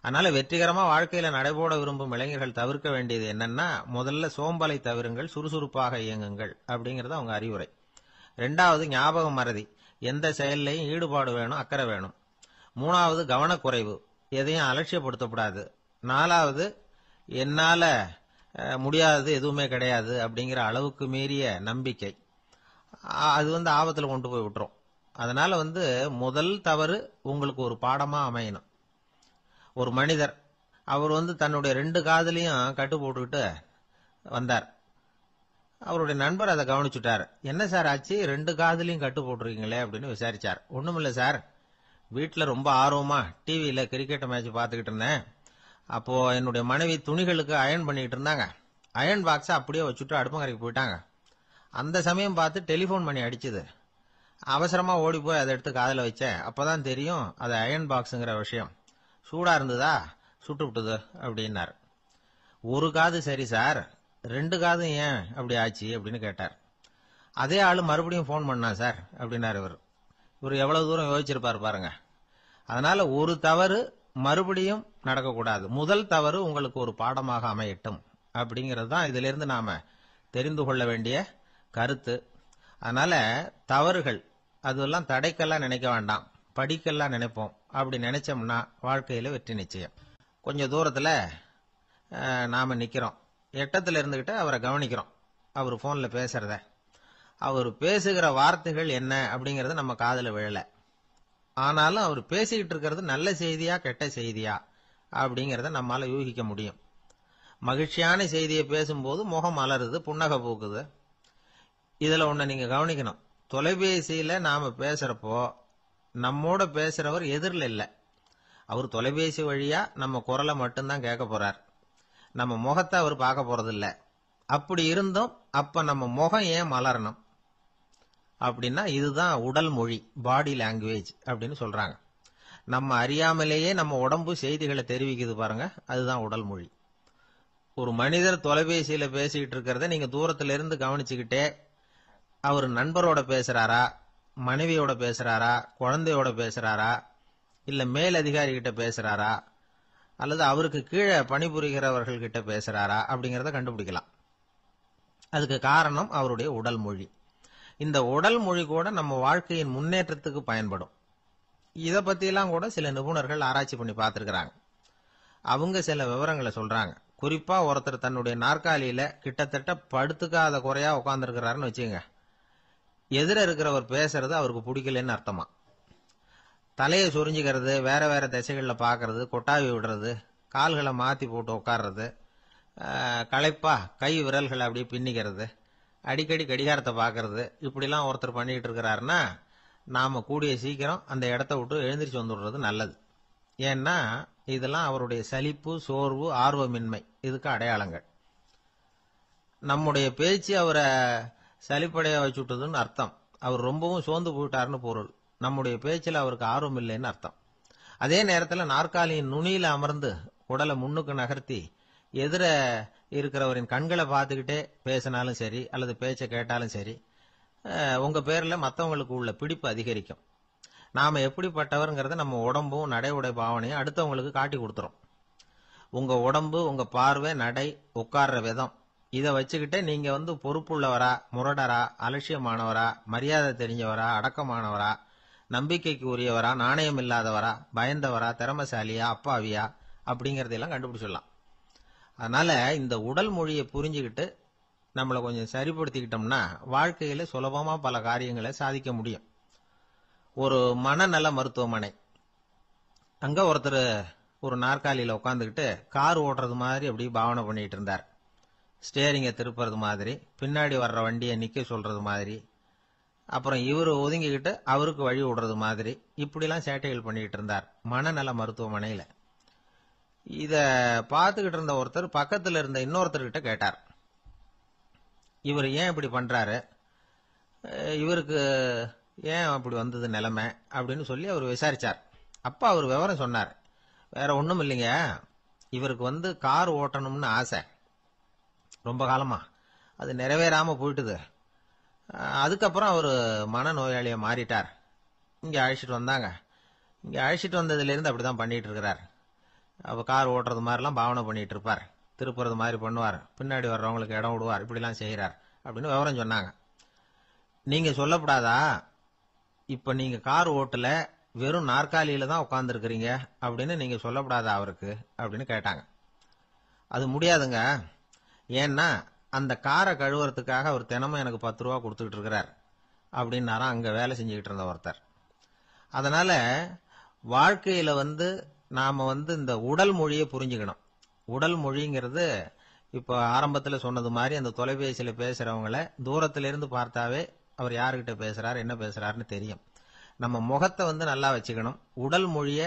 அதனால வெற்றிகரமா வாழ்க்கையில நடைபோட விரும்பும் இளைஞர்கள் தவிர்க்க வேண்டியது என்னன்னா, முதல்ல சோம்பலை தவிருங்கள், சுறுசுறுப்பாக இயங்குங்கள் அப்படிங்கறது அவங்க அறிவுரை. ரெண்டாவது ஞாபக மறதி, எந்த செயல்லையும் ஈடுபாடு வேணும், அக்கறை வேணும். மூணாவது கவனக்குறைவு, எதையும் அலட்சியப்படுத்தக்கூடாது. நாலாவது என்னால முடியாதது எதுவுமே கிடையாது அப்படிங்கிற அளவுக்கு மீறிய நம்பிக்கை அது ஆபத்துல கொண்டு போய் விட்டுரும். அதனால முதல் தவறு உங்களுக்கு ஒரு பாடமா அமையணும். ஒரு மனிதர் அவர் தன்னுடைய 2 காதுலயும் கட்டு போட்டுக்கிட்டு வந்தார். அவருடைய நண்பர் அதை கவனிச்சுட்டார். என்ன சார் ஆச்சு, 2 காதுலயும் கட்டு போட்டிருக்கீங்களே அப்படின்னு விசாரிச்சார். ஒண்ணுமில்ல சார், வீட்டுல ரொம்ப ஆர்வமா டிவியில கிரிக்கெட் மேட்ச் பார்த்துக்கிட்டு இருந்தேன். அப்போ என்னுடைய மனைவி துணிகளுக்கு அயர்ன் பண்ணிட்டு இருந்தாங்க. அயர்ன் பாக்ஸை அப்படியே வச்சுட்டு அடுப்பங்கரைக்கு போயிட்டாங்க. அந்த சமயம் பார்த்து டெலிபோன் பண்ணி அடிச்சுது. அவசரமா ஓடி போய் அதை எடுத்து காதுல வச்சேன். அப்பதான் தெரியும் அது அயர்ன் பாக்ஸுங்கிற விஷயம். சூடா இருந்ததா, சுட்டு விட்டுது அப்படின்னாரு. ஒரு காது சரி சார், 2 காதும் ஏன் அப்படி ஆச்சு அப்படின்னு கேட்டார். அதே ஆளு மறுபடியும் போன் பண்ணா சார் அப்படின்னாரு. இவர் எவ்வளவு தூரம் யோசிச்சிருப்பாரு பாருங்க. அதனால ஒரு தவறு மறுபடியும் நடக்கக்கூடாது. முதல் தவறு உங்களுக்கு ஒரு பாடமாக அமையட்டும் அப்படிங்கிறது தான் இதுல இருந்து நாம தெரிந்து கொள்ள வேண்டிய கருத்து. அதனால தவறுகள் அதெல்லாம் தடைக்கெல்லாம் நினைக்க வேண்டாம், படிக்கெல்லாம் நினைப்போம். அப்படி நினைச்சோம்னா வாழ்க்கையில வெற்றி நிச்சயம். கொஞ்சம் தூரத்துல நாம நிக்கிறோம். எட்டத்துல இருந்துகிட்டு அவரை கவனிக்கிறோம். அவர் போன்ல பேசுறத, அவர் பேசுகிற வார்த்தைகள் என்ன அப்படிங்கறது நம்ம காதுல விழல. ஆனாலும் அவர் பேசிக்கிட்டு இருக்கிறது நல்ல செய்தியா கெட்ட செய்தியா அப்படிங்கறத நம்மால யூகிக்க முடியும். மகிழ்ச்சியான செய்தியை பேசும்போது முகம் மலருது, புன்னகை பூக்குது. இதுல ஒண்ணு நீங்க கவனிக்கணும். தொலைபேசியில நாம பேசுறப்போ நம்மோட பேசுறவர் எதிரில் இல்ல. அவர் தொலைபேசி வழியா நம்ம குரலை மட்டும்தான் கேட்க போறார். நம்ம முகத்தை அவர் பார்க்க போறது இல்ல. அப்படி இருந்தும் அப்ப நம்ம முகம் ஏன் மலரணும் அப்படின்னா இதுதான் உடல் மொழி, பாடி லாங்குவேஜ் அப்படின்னு சொல்றாங்க. நம்ம அறியாமலேயே நம்ம உடம்பு செய்திகளை தெரிவிக்குது பாருங்க, அதுதான் உடல் மொழி. ஒரு மனிதர் தொலைபேசியில பேசிக்கிட்டு இருக்கிறத நீங்க தூரத்துல இருந்து கவனிச்சுக்கிட்டே அவர் நண்பரோட பேசுறாரா, மனைவியோட பேசுறாரா, குழந்தையோட பேசுறாரா, இல்ல மேல் அதிகாரி கிட்ட பேசுறாரா, அல்லது அவருக்கு கீழே பணிபுரிகிறவர்கள் கிட்ட பேசுறாரா அப்படிங்கறத கண்டுபிடிக்கலாம். அதுக்கு காரணம் அவருடைய உடல் மொழி. இந்த உடல் மொழி கூட நம்ம வாழ்க்கையின் முன்னேற்றத்துக்கு பயன்படும். இத பத்தியெல்லாம் கூட சில நிபுணர்கள் ஆராய்ச்சி பண்ணி பார்த்திருக்கிறாங்க. அவங்க சில விவரங்களை சொல்றாங்க. குறிப்பா ஒருத்தர் தன்னுடைய நாற்காலியில கிட்டத்தட்ட படுத்துக்காத குறையா உட்கார்ந்துருக்கிறாருன்னு வச்சுங்க. எதிர இருக்கிறவர் பேசுறது அவருக்கு பிடிக்கலன்னு அர்த்தமா. தலையை சொரிஞ்சுக்கிறது, வேற வேற திசைகள்ல பாக்குறது, கொட்டாவி விடுறது, கால்களை மாத்தி போட்டு உட்கார்றது, களைப்பா கை விரல்களை அப்படியே பின்னிக்கிறது, அடிக்கடி கடிகாரத்தை பாக்குறது, இப்படிலாம் ஒருத்தர் பண்ணிட்டு இருக்கிறாருன்னா நாம கூடிய சீக்கிரம் அந்த இடத்த விட்டு எழுந்திரிச்சு வந்துடுறது நல்லது. ஏன்னா இதெல்லாம் அவருடைய சலிப்பு, சோர்வு, ஆர்வமின்மை இதுக்கு அடையாளங்கள். நம்முடைய பேச்சு அவரை சலிப்படைய வச்சுட்டதுன்னு அர்த்தம். அவர் ரொம்பவும் சோர்ந்து போயிட்டாருன்னு பொருள். நம்முடைய பேச்சில் அவருக்கு ஆர்வம் இல்லைன்னு அர்த்தம். அதே நேரத்தில் நாற்காலியின் நுனியில அமர்ந்து உடலை முன்னுக்கு நகர்த்தி எதிர இருக்கிறவரின் கண்களை பார்த்துக்கிட்டே பேசினாலும் சரி அல்லது பேச்சை கேட்டாலும் சரி, உங்க பேர்ல மற்றவங்களுக்கு உள்ள பிடிப்பு அதிகரிக்கும். நாம எப்படிப்பட்டவர்ங்கிறத நம்ம உடம்பும் நடை உடை பாவனையும் அடுத்தவங்களுக்கு காட்டி கொடுத்துரும். உங்க உடம்பு, உங்க பார்வை, நடை, உட்கார்ற விதம் இதை வச்சுக்கிட்டே நீங்க பொறுப்புள்ளவரா, முரடரா, அலட்சியமானவரா, மரியாதை தெரிஞ்சவரா, அடக்கமானவரா, நம்பிக்கைக்கு உரியவரா, நாணயம் இல்லாதவரா, பயந்தவரா, திறமசாலியா, அப்பாவியா அப்படிங்கறதெல்லாம் கண்டுபிடிச்சிடலாம். அதனால இந்த உடல் மொழியை புரிஞ்சுக்கிட்டு நம்மளை கொஞ்சம் சரிப்படுத்திக்கிட்டோம்னா வாழ்க்கையில சுலபமா பல காரியங்களை சாதிக்க முடியும். ஒரு மனநல மருத்துவமனை, அங்க ஒருத்தர் ஒரு நாற்காலியில உட்காந்துக்கிட்டு கார் ஓட்டுறது மாதிரி அப்படி பாவனை பண்ணிட்டு இருந்தார். ஸ்டேரிங்கை திருப்புறது மாதிரி, பின்னாடி வர்ற வண்டியை நிக்க சொல்றது மாதிரி, அப்புறம் இவரு ஒதுங்கிக்கிட்டு அவருக்கு வழி விடுறது மாதிரி, இப்படிலாம் சேட்டைகள் பண்ணிட்டு இருந்தார் மனநல மருத்துவமனையில. இத பார்த்துக்கிட்டு இருந்த ஒருத்தர் பக்கத்துல இருந்த இன்னொருத்தர்கிட்ட கேட்டார், இவர் ஏன் இப்படி பண்றாரு, இவருக்கு ஏன் அப்படி வந்தது நிலைமை அப்படின்னு சொல்லி அவர் விசாரிச்சார். அப்ப அவர் விவரம் சொன்னார். வேற ஒண்ணும் இல்லைங்க, இவருக்கு கார் ஓட்டணும்னு ஆசை ரொம்ப காலமா, அது நிறைவேறாம போயிட்டுது. அதுக்கப்புறம் அவர் மனநோயாளியா மாறிட்டார். இங்க அழைச்சிட்டு வந்தாங்க. இங்க அழைச்சிட்டு வந்ததுல இருந்து அப்படிதான் பண்ணிட்டு இருக்கிறார். அவ கார் ஓட்டுறது மாதிரிலாம் பாவனை பண்ணிட்டு இருப்பார், திருப்புறது மாதிரி பண்ணுவார், பின்னாடி வர்றவங்களுக்கு இடம் விடுவார், இப்படிலாம் செய்யறார் அப்படின்னு விவரம் சொன்னாங்க. நீங்க சொல்லப்படாதா, இப்ப நீங்க கார் ஓட்டல, வெறும் நாற்காலியில தான் உட்கார்ந்து இருக்கிறீங்க அப்படின்னு நீங்க சொல்லப்படாதா அவருக்கு அப்படின்னு கேட்டாங்க. அது முடியாதுங்க, ஏன்னா அந்த காரை கழுவுறதுக்காக அவர் தினமும் எனக்கு 10 ரூபா கொடுத்துக்கிட்டு இருக்கிறார் அப்படின்னாராம் அங்க வேலை செஞ்சுக்கிட்டு இருந்த ஒருத்தர். அதனால வாழ்க்கையில நாம இந்த உடல் மொழியை புரிஞ்சுக்கணும். உடல் மொழிங்கிறது இப்ப ஆரம்பத்துல சொன்னது மாதிரி அந்த தொலைபேசியில பேசுறவங்கள தூரத்துல இருந்து பார்த்தாவே அவர் யாருகிட்ட பேசுறாரு என்ன பேசுறாருன்னு தெரியும். நம்ம முகத்தை நல்லா வச்சுக்கணும். உடல் மொழிய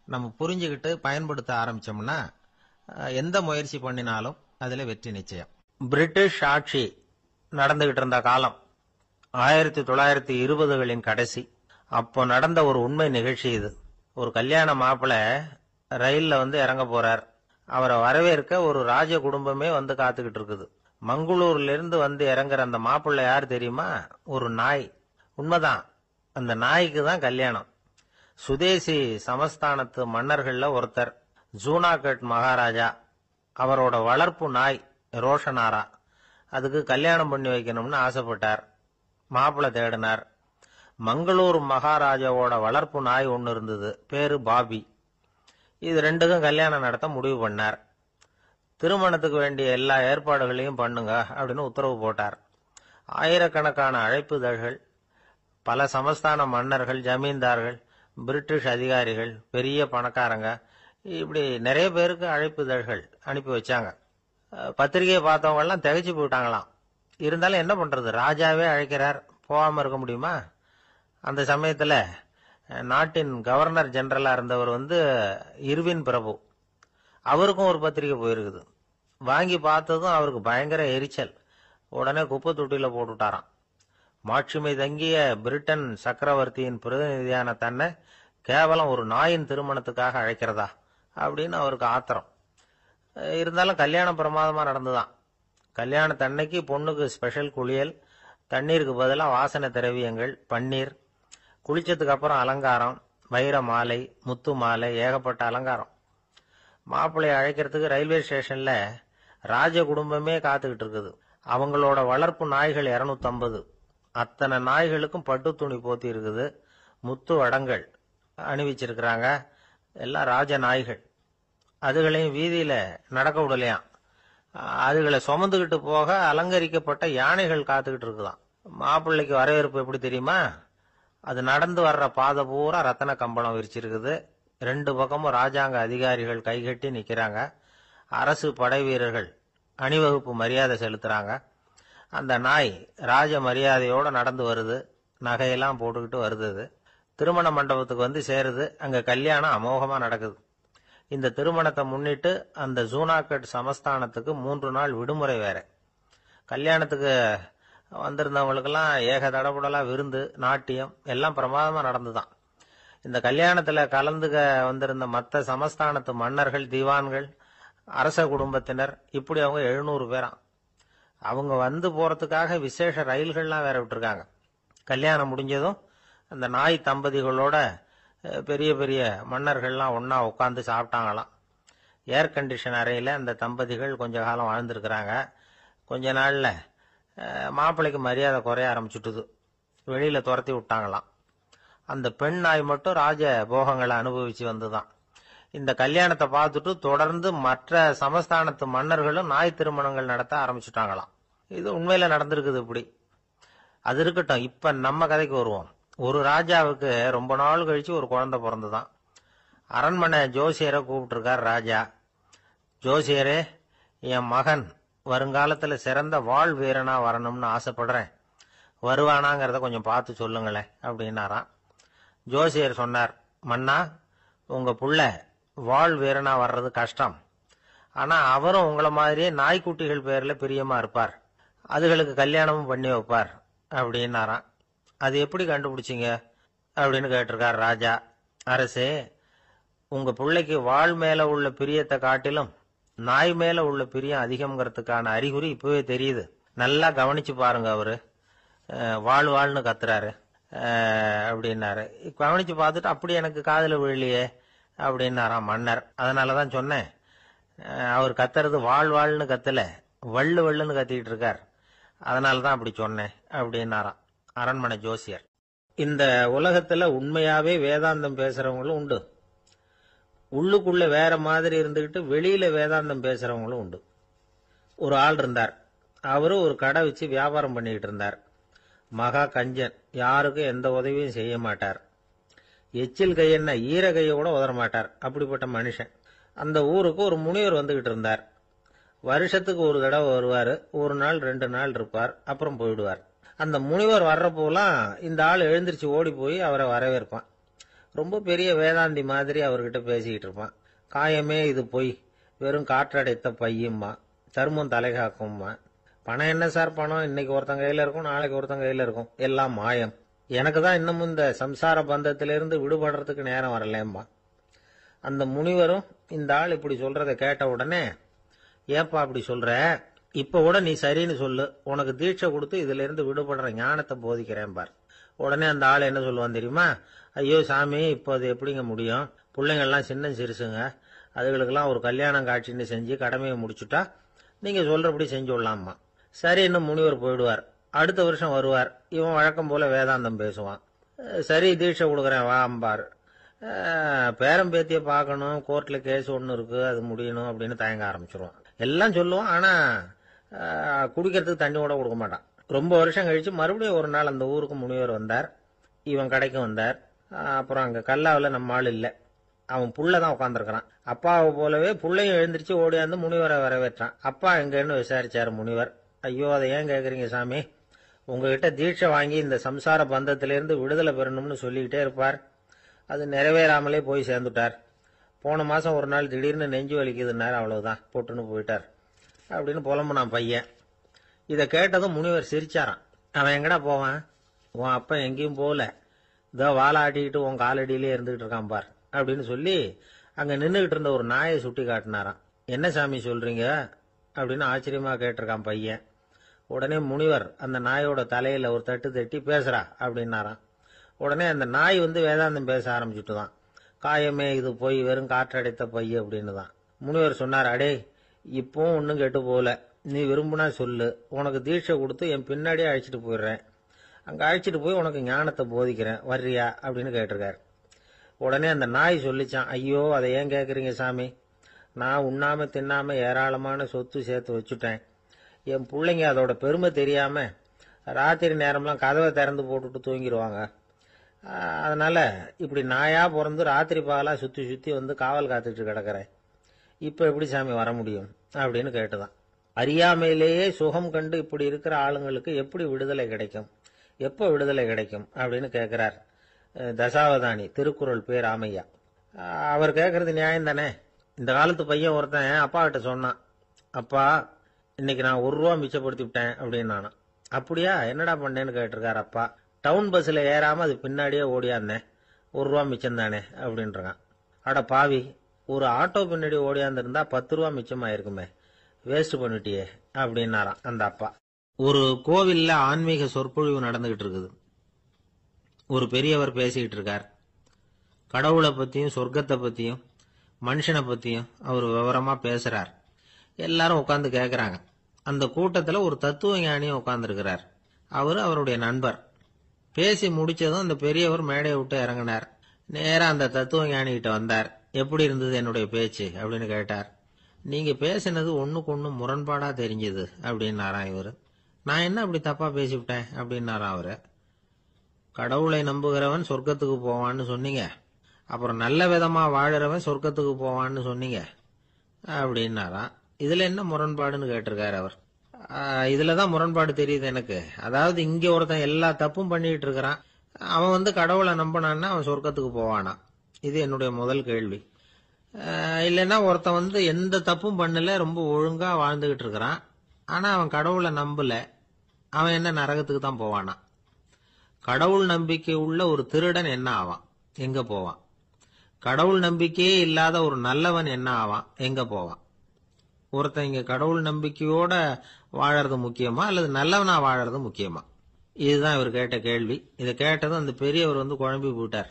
நம்ம புரிஞ்சுக்கிட்டு பயன்படுத்த ஆரம்பிச்சோம்னா எந்த முயற்சி பண்ணினாலும் அதுல வெற்றி நிச்சயம். பிரிட்டிஷ் ஆட்சி நடந்துகிட்டு இருந்த காலம் 1920களின் கடைசி. அப்போ நடந்த ஒரு உண்மை நிகழ்ச்சி இது. ஒரு கல்யாண மாப்பிள்ளை ரயில்ல இறங்க போறார். அவரை வரவேற்க ஒரு ராஜ குடும்பமே காத்துக்கிட்டு இருக்குது. மங்களூர்ல இருந்து இறங்குற அந்த மாப்பிள்ளை யார் தெரியுமா? ஒரு நாய். உண்மைதான், அந்த நாய்க்கு தான் கல்யாணம். சுதேசி சமஸ்தானத்து மன்னர்கள்ல ஒருத்தர் ஜூனாகட் மகாராஜா. அவரோட வளர்ப்பு நாய் ரோஷனாரா. அதுக்கு கல்யாணம் பண்ணி வைக்கணும்னு ஆசைப்பட்டார். மாப்பிள்ளை தேடினார். மங்களூர் மகாராஜாவோட வளர்ப்பு நாய் ஒன்னு இருந்தது, பேரு பாபி. இது ரெண்டுக்கும் கல்யாணம் நடத்த முடிவு பண்ணார். திருமணத்துக்கு வேண்டிய எல்லா ஏற்பாடுகளையும் பண்ணுங்க அப்படின்னு உத்தரவு போட்டார். ஆயிரக்கணக்கான அழைப்புதழ்கள், பல சமஸ்தான மன்னர்கள், ஜமீன்தார்கள், பிரிட்டிஷ் அதிகாரிகள், பெரிய பணக்காரங்க, இப்படி நிறைய பேருக்கு அழைப்புதழ்கள் அனுப்பி வச்சாங்க. பத்திரிகையை பார்த்தவங்க எல்லாம் திகைச்சு போயிட்டாங்களாம். இருந்தாலும் என்ன பண்றது, ராஜாவே அழைக்கிறார், போகாம இருக்க முடியுமா? அந்த சமயத்துல நாட்டின் கவர்னர் ஜெனரலா இருந்தவர் இர்வின் பிரபு. அவருக்கும் ஒரு பத்திரிகை போயிருக்குது. வாங்கி பார்த்ததும் அவருக்கு பயங்கர எரிச்சல். உடனே குப்பை தொட்டியில போட்டுட்டாராம். மாட்சிமை தங்கிய பிரிட்டன் சக்கரவர்த்தியின் பிரதிநிதியான தன்னை கேவலம் ஒரு நாயின் திருமணத்துக்காக அழைக்கிறதா அப்படின்னு அவருக்கு ஆத்திரம். இருந்தாலும் கல்யாணம் பிரமாதமா நடந்துதான். கல்யாணத்தன்னைக்கு பொண்ணுக்கு ஸ்பெஷல் குளியல், தண்ணீருக்கு பதிலாக வாசனை திரவியங்கள், பன்னீர், குளிச்சதுக்கு அப்புறம் அலங்காரம், வைர மாலை, முத்து மாலை, ஏகப்பட்ட அலங்காரம். மாப்பிள்ளையை அழைக்கிறதுக்கு ரயில்வே ஸ்டேஷன்ல ராஜ குடும்பமே காத்துக்கிட்டு இருக்குது. அவங்களோட வளர்ப்பு நாய்கள் 250. அத்தனை நாய்களுக்கும் பட்டு துணி போத்தி இருக்குது. முத்து வடங்கள் அணிவிச்சிருக்கிறாங்க. எல்லாம் ராஜ நாய்கள். அதுகளையும் வீதியில நடக்க விடலையாம். அதுகளை சுமந்துகிட்டு போக அலங்கரிக்கப்பட்ட யானைகள் காத்துக்கிட்டு இருக்குதாம். மாப்பிள்ளைக்கு வரவேற்பு எப்படி தெரியுமா? அது நடந்து வர்ற பாதை பூரா ரத்தன கம்பளம் விரிச்சிருக்குது. 2 பக்கமும் ராஜாங்க அதிகாரிகள் கைகட்டி நிக்கிறாங்க. அரசு படை வீரர்கள் அணிவகுப்பு மரியாதை செலுத்துறாங்க. அந்த நாய் ராஜ மரியாதையோட நடந்து வருது. நகையெல்லாம் போட்டுக்கிட்டு வருது. திருமண மண்டபத்துக்கு சேருது. அங்க கல்யாணம் அமோகமா நடக்குது. இந்த திருமணத்தை முன்னிட்டு அந்த ஜூனாகட் சமஸ்தானத்துக்கு 3 நாள் விடுமுறை வேற. கல்யாணத்துக்கு வந்திருந்தவங்களுக்கெல்லாம் ஏக தடபுடலா விருந்து, நாட்டியம் எல்லாம் பிரமாதமா நடந்துதான். இந்த கல்யாணத்துல கலந்துக்க வந்திருந்த மற்ற சமஸ்தானத்து மன்னர்கள், திவான்கள், அரச குடும்பத்தினர், இப்படி அவங்க 700 பேராம். அவங்க போறதுக்காக விசேஷ ரயில்கள்லாம் வேற விட்டுருக்காங்க. கல்யாணம் முடிஞ்சதும் அந்த நாய் தம்பதிகளோட பெரிய பெரிய மன்னர்கள்லாம் ஒன்னா உட்காந்து சாப்பிட்டாங்களாம். ஏர் கண்டிஷன் அறையில அந்த தம்பதிகள் கொஞ்ச காலம் வாழ்ந்திருக்கிறாங்க. கொஞ்ச நாள்ல மாப்பிள்ளைக்கு மரியாதை குறைய ஆரம்பிச்சுட்டுது. வெளியில துரத்தி விட்டாங்களாம். அந்த பெண் நாய் மட்டும் ராஜ போகங்களை அனுபவிச்சு வந்துதான். இந்த கல்யாணத்தை பார்த்துட்டு தொடர்ந்து மற்ற சமஸ்தானத்து மன்னர்களும் நாய் திருமணங்கள் நடத்த ஆரம்பிச்சுட்டாங்களாம். இது உண்மையில நடந்திருக்குது. இப்படி அது இருக்கட்டும். இப்ப நம்ம கதைக்கு வருவோம். ஒரு ராஜாவுக்கு ரொம்ப நாள் கழிச்சு ஒரு குழந்தை பிறந்துதான். அரண்மனை ஜோசியரை கூப்பிட்டுருக்கார் ராஜா. ஜோசியரே, என் மகன் வருங்காலத்துல சிறந்த வாழ் வீரனா வரணும்னு ஆசைப்படுறேன். வருவானாங்கிறத கொஞ்சம் பார்த்து சொல்லுங்களேன் அப்படின்னாராம். ஜோசியர் சொன்னார், மன்னா, உங்க புள்ள வாழ் வீரனா வர்றது கஷ்டம். ஆனா அவரும் உங்களை மாதிரியே நாய்க்குட்டிகள் பேர்ல பிரியமா இருப்பார். அதுகளுக்கு கல்யாணமும் பண்ணி வைப்பார் அப்படின்னாராம். அது எப்படி கண்டுபிடிச்சிங்க அப்படின்னு கேட்டிருக்கார் ராஜா. அரசே, உங்க பிள்ளைக்கு வாழ் மேல உள்ள பிரியத்தை காட்டிலும் நாய் மேல உள்ள பிரியம் அதிகம்ங்கிறதுக்கான அறிகுறி இப்பவே தெரியுது. நல்லா கவனிச்சு பாருங்க. அவரு வாழ்ன்னு கத்துறாரு அப்படின்னாரு. கவனிச்சு பார்த்துட்டு அப்படி எனக்கு காதுல விழலையே அப்படின்னாராம் மன்னர். அதனாலதான் சொன்னேன், அவர் கத்துறது வாழ்ன்னு கத்தல, வள்ளுன்னு கத்திக்கிட்டு இருக்கார். அதனாலதான் அப்படி சொன்னேன் அப்படின்னாராம் அரண்மனை ஜோசியர். இந்த உலகத்துல உண்மையாவே வேதாந்தம் பேசுறவங்களும் உண்டு. உள்ளுக்குள்ள வேற மாதிரி இருந்துகிட்டு வெளியில வேதாந்தம் பேசுறவங்களும் உண்டு. ஒரு ஆள் இருந்தார். அவரு ஒரு கடை வச்சு வியாபாரம் பண்ணிக்கிட்டு இருந்தார். மகா கஞ்சன், யாருக்கும் எந்த உதவியும் செய்ய மாட்டார். எச்சில் கையென்ன ஈர கையை கூட உதற மாட்டார். அப்படிப்பட்ட மனுஷன். அந்த ஊருக்கு ஒரு முனிவர் வந்துகிட்டு இருந்தார். வருஷத்துக்கு ஒரு தடவை வருவார். ஒரு நாள் 2 நாள் இருப்பார், அப்புறம் போயிடுவார். அந்த முனிவர் வர்றப்போலாம் இந்த ஆள் எழுந்திருச்சு ஓடி போய் அவரை வரவேற்பான். ரொம்ப பெரிய வேதாந்தி மாதிரி அவர்கிட்ட பேசிக்கிட்டு இருப்பான். காயமே இது பொய், வெறும் காற்றடைத்த பையும்மா, தர்மம் தலைகாக்கும்மா. பணம் என்ன சார் பணம், இன்னைக்கு ஒருத்தன் கையில இருக்கும், நாளைக்கு ஒருத்தன் கையில இருக்கும், எல்லாம் மாயம். எனக்கு தான் இன்னமும் இந்த சம்சார பந்தத்திலிருந்து விடுபடுறதுக்கு நேரம் வரலேம்மா. அந்த முனிவரும் இந்த ஆள் இப்படி சொல்றதை கேட்ட உடனே, ஏப்பா அப்படி சொல்ற, இப்ப கூட நீ சரின்னு சொல்லு, உனக்கு தீட்சை கொடுத்து இதுல இருந்து விடுபடுற ஞானத்தை போதிக்கிறேன் பார். உடனே அந்த ஆள் என்ன சொல்லுவான் தெரியுமா? ஐயோ சாமி, இப்போ அது எப்படிங்க முடியும், பிள்ளைங்கள்லாம் சின்ன சிறுசுங்க, அதுகளுக்கெல்லாம் ஒரு கல்யாணம் காட்சின்னு செஞ்சு கடமையை முடிச்சுட்டா நீங்க சொல்றபடி செஞ்சு விடலாமா. சரி, இன்னும் முனிவர் போயிடுவார். அடுத்த வருஷம் வருவார். இவன் வழக்கம் போல வேதாந்தம் பேசுவான். சரி தீட்சை கொடுக்குறேன் வா அம்பார். பேரம்பேத்தியை பார்க்கணும், கோர்ட்ல கேஸ் ஒன்று இருக்கு, அது முடியணும் அப்படின்னு தயங்க ஆரம்பிச்சிருவான். எல்லாம் சொல்லுவான், ஆனா குடிக்கிறதுக்கு தண்ணி கூட கொடுக்க மாட்டான். ரொம்ப வருஷம் கழிச்சு மறுபடியும் ஒரு நாள் அந்த ஊருக்கு முனிவர் வந்தார். இவன் கடைக்கு வந்தார். அப்புறம் அங்க கல்லாவில் நம்ம ஆள் இல்லை, அவன் புள்ளதான் உட்காந்துருக்கிறான். அப்பாவை போலவே புள்ளையும் எழுந்திரிச்சு ஓடியாந்து முனிவரை வரவேற்றான். அப்பா எங்கன்னு விசாரிச்சாரு முனிவர். ஐயோ அதை ஏன் கேக்குறீங்க சாமி, உங்ககிட்ட தீட்சை வாங்கி இந்த சம்சார பந்தத்திலிருந்து விடுதலை பெறணும்னு சொல்லிக்கிட்டே இருப்பார், அது நிறைவேறாமலே போய் சேர்ந்துட்டார். போன மாசம் ஒரு நாள் திடீர்னு நெஞ்சு வலிக்குதுன்னாரு, அவ்வளவுதான் போட்டுன்னு போயிட்டார் அப்படின்னு புலம்புனான் பையன். இதை கேட்டதும் முனிவர் சிரிச்சாரான். அவன் எங்கடா போவான், உன் அப்பா எங்கேயும் போகல, இதோ வாழை ஆட்டிக்கிட்டு உன் காலடியிலே இருந்துகிட்டு இருக்கான் பார் அப்படின்னு சொல்லி அங்க நின்றுகிட்டு இருந்த ஒரு நாயை சுட்டி காட்டினாராம். என்ன சாமி சொல்றீங்க அப்படின்னு ஆச்சரியமா கேட்டிருக்கான் பையன். உடனே முனிவர் அந்த நாயோட தலையில ஒரு தட்டு தட்டி பேசுறா அப்படின்னாராம். உடனே அந்த நாய் வேதாந்தம் பேச ஆரம்பிச்சுட்டுதான். காயமே இது போய் வெறும் காற்றடைத்த பைய அப்படின்னு தான். முனிவர் சொன்னார், அடே இப்பவும் ஒன்னும் கெட்டு போல, நீ விரும்புனா சொல்லு, உனக்கு தீட்சை கொடுத்து என் பின்னாடியே அழைச்சிட்டு போயிடுறேன், அங்க அழைச்சிட்டு போய் உனக்கு ஞானத்தை போதிக்கிறேன், வர்றியா அப்படின்னு கேட்டிருக்காரு. உடனே அந்த நாய் சொல்லிச்சான், ஐயோ அதை ஏன் கேக்குறீங்க சாமி, நான் உண்ணாம தின்னாம ஏராளமான சொத்து சேர்த்து வச்சுட்டேன். என் பிள்ளைங்க அதோட பெருமை தெரியாம ராத்திரி நேரம்லாம் கதவை திறந்து போட்டுட்டு தூங்கிடுவாங்க. அதனால இப்படி நாயா பிறந்து ராத்திரி பகலா சுத்தி சுத்தி காவல் காத்துட்டு கிடக்கிறேன். இப்ப எப்படி சாமி வர முடியும் அப்படின்னு கேட்டுதான். அறியாமையிலேயே சுகம் கண்டு இப்படி இருக்கிற ஆளுங்களுக்கு எப்படி விடுதலை கிடைக்கும், எப்ப விடுதலை கிடைக்கும் அப்படின்னு கேட்கிறார் தசாவதானி, திருக்குறள் பேர் ராமையா. அவர் கேட்கறது நியாயம் தானே. இந்த காலத்து பையன் ஒருத்தன் அப்பா கிட்ட சொன்னான், அப்பா இன்னைக்கு நான் 1 ரூபா மிச்சப்படுத்தி விட்டேன் அப்படின்னு. நானும் அப்படியா, என்னடா பண்ணேன்னு கேட்டிருக்காரு அப்பா. டவுன் பஸ்ல ஏறாம அது பின்னாடியே ஓடியாந்தேன், 1 ரூபா மிச்சம் தானே அப்படின்றான். அட பாவி, ஒரு ஆட்டோ பின்னாடி ஓடியாந்துருந்தா 10 ரூபா மிச்சமாயிருக்குமே, வேஸ்ட் பண்ணிட்டியே அப்படின்னாராம் அந்த அப்பா. ஒரு கோவில்ல ஆன்மீக சொற்பொழிவு நடந்துகிட்டு இருக்குது. ஒரு பெரியவர் பேசிக்கிட்டு இருக்கார். கடவுளை பத்தியும் சொர்க்கத்தை பத்தியும் மனுஷனை பத்தியும் அவர் விவரமா பேசுறார். எல்லாரும் உட்கார்ந்து கேட்கறாங்க. அந்த கூட்டத்துல ஒரு தத்துவ ஞானியும் உட்கார்ந்துருக்கிறார். அவரு அவருடைய நண்பர். பேசி முடிச்சதும் அந்த பெரியவர் மேடையை விட்டு இறங்கினார். நேரா அந்த தத்துவ ஞானி கிட்ட வந்தார். எப்படி இருந்தது என்னுடைய பேச்சு அப்படின்னு கேட்டார். நீங்க பேசினது ஒண்ணுக்கு ஒண்ணு முரண்பாடா தெரிஞ்சது அப்படின்னாராம் இவரு. நான் என்ன அப்படி தப்பா பேசிவிட்டேன் அப்படின்னாராம் அவரு. கடவுளை நம்புகிறவன் சொர்க்கத்துக்கு போவான்னு சொன்னீங்க, அப்புறம் நல்ல விதமா வாழறவன் சொர்க்கத்துக்கு போவான்னு சொன்னீங்க அப்படின்னாராம். இதுல என்ன முரண்பாடுன்னு கேட்டிருக்காரு அவர். இதுலதான் முரண்பாடு தெரியுது எனக்கு. அதாவது இங்க ஒருத்தன் எல்லா தப்பும் பண்ணிட்டு இருக்கிறான், அவன் கடவுளை நம்பினான்னா அவன் சொர்க்கத்துக்கு போவானா, இது என்னுடைய முதல் கேள்வி. இல்லைன்னா ஒருத்தன் எந்த தப்பும் பண்ணல, ரொம்ப ஒழுங்கா வாழ்ந்துகிட்டு இருக்கிறான், ஆனா அவன் கடவுளை நம்பல, அவன் என்ன நரகத்துக்கு தான் போவானா. கடவுள் நம்பிக்கை உள்ள ஒரு திருடன் என்ன ஆவான், எங்க போவான். கடவுள் நம்பிக்கையே இல்லாத ஒரு நல்லவன் என்ன ஆவான், எங்க போவான். ஒருத்தன் இங்க கடவுள் நம்பிக்கையோட வாழறது முக்கியமா அல்லது நல்லவனா வாழறது முக்கியமா, இதுதான் இவர் கேட்ட கேள்வி. இதை கேட்டதும் அந்த பெரியவர் குழம்பி போயிட்டார்.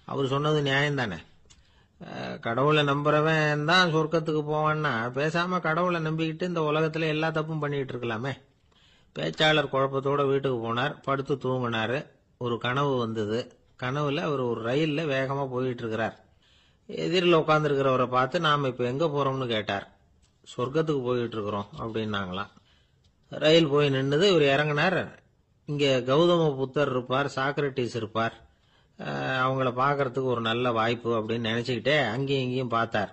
அவர் சொன்னது நியாயம் தானே. கடவுளை நம்புறவன் தான் சொர்க்கத்துக்கு போவான்னா பேசாம கடவுளை நம்பிக்கிட்டு இந்த உலகத்துல எல்லா தப்பும் பண்ணிட்டு இருக்கலாமே. பேச்சாளர் குழப்பத்தோட வீட்டுக்கு போனார். படுத்து தூங்கினாரு. ஒரு கனவு வந்தது. கனவுல அவர் ஒரு ரயில்ல வேகமா போயிட்டு இருக்கிறார். எதிரில் உட்கார்ந்து இருக்கிறவரை பார்த்து நாம இப்ப எங்க போறோம்னு கேட்டார். சொர்க்கத்துக்கு போயிட்டு இருக்கிறோம் அப்படின்னாங்களாம். ரயில் போய் நின்னுது. இவர் இறங்கினார். இங்க கௌதம புத்தர் இருப்பார், சாக்ரட்டிஸ் இருப்பார், அவங்கள பார்க்கறதுக்கு ஒரு நல்ல வாய்ப்பு அப்படின்னு நினைச்சுக்கிட்டே அங்கேயும் இங்கேயும் பார்த்தார்.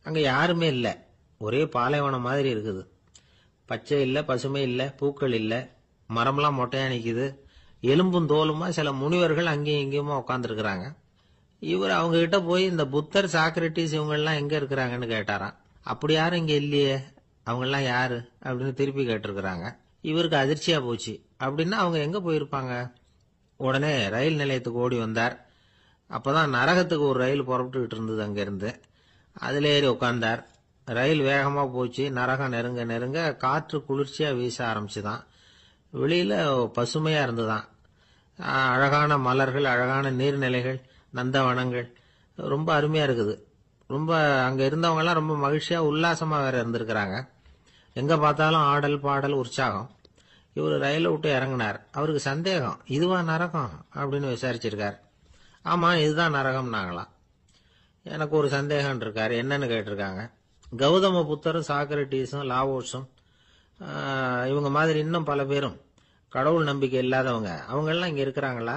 அங்க யாருமே இல்லை. ஒரே பாலைவனம் மாதிரி இருக்குது. பச்சை இல்ல, பசுமை இல்ல, பூக்கள் இல்ல, மரம்லாம் மொட்டையா நிக்குது. எலும்பும் தோலுமா சில முனிவர்கள் அங்கேயும் இங்கேயுமா உட்காந்துருக்கிறாங்க. இவர் அவங்க கிட்ட போய் இந்த புத்தர், சாக்ரட்டிஸ் இவங்க எல்லாம் எங்க இருக்கிறாங்கன்னு கேட்டாராம். அப்படி யாரும் இங்க இல்லையே, அவங்க எல்லாம் யாரு அப்படின்னு திருப்பி கேட்டிருக்கிறாங்க. இவருக்கு அதிர்ச்சியா போச்சு. அப்படின்னா அவங்க எங்க போயிருப்பாங்க? உடனே ரயில் நிலையத்துக்கு ஓடி வந்தார். அப்பதான் நரகத்துக்கு ஒரு ரயில் புறப்பட்டுக்கிட்டு இருந்தது அங்கிருந்து. அதுல ஏறி உட்கார்ந்தார். ரயில் வேகமா போச்சு. நரகம் நெருங்க நெருங்க காற்று குளிர்ச்சியா வீச ஆரம்பிச்சுதான். வெளியில பசுமையா இருந்துதான். அழகான மலர்கள், அழகான நீர்நிலைகள், நந்தவனங்கள், ரொம்ப அருமையா இருக்குது. ரொம்ப அங்க இருந்தவங்க எல்லாம் ரொம்ப மகிழ்ச்சியா உல்லாசமா வேற இருந்திருக்கிறாங்க. எங்க பார்த்தாலும் ஆடல் பாடல் உற்சாகம். இவர் ரயில விட்டு இறங்கினார். அவருக்கு சந்தேகம், இதுவா நரகம் அப்படின்னு விசாரிச்சிருக்கார். ஆமா, இதுதான் நரகம் நாங்களாம். எனக்கு ஒரு சந்தேகம் இருக்காரு, என்னன்னு கேட்டிருக்காங்க. கௌதம புத்தரும் சாக்ரட்டிஸும் லாவோஸும் இவங்க மாதிரி இன்னும் பல பேரும் கடவுள் நம்பிக்கை இல்லாதவங்க, அவங்க எல்லாம் இங்க இருக்கிறாங்களா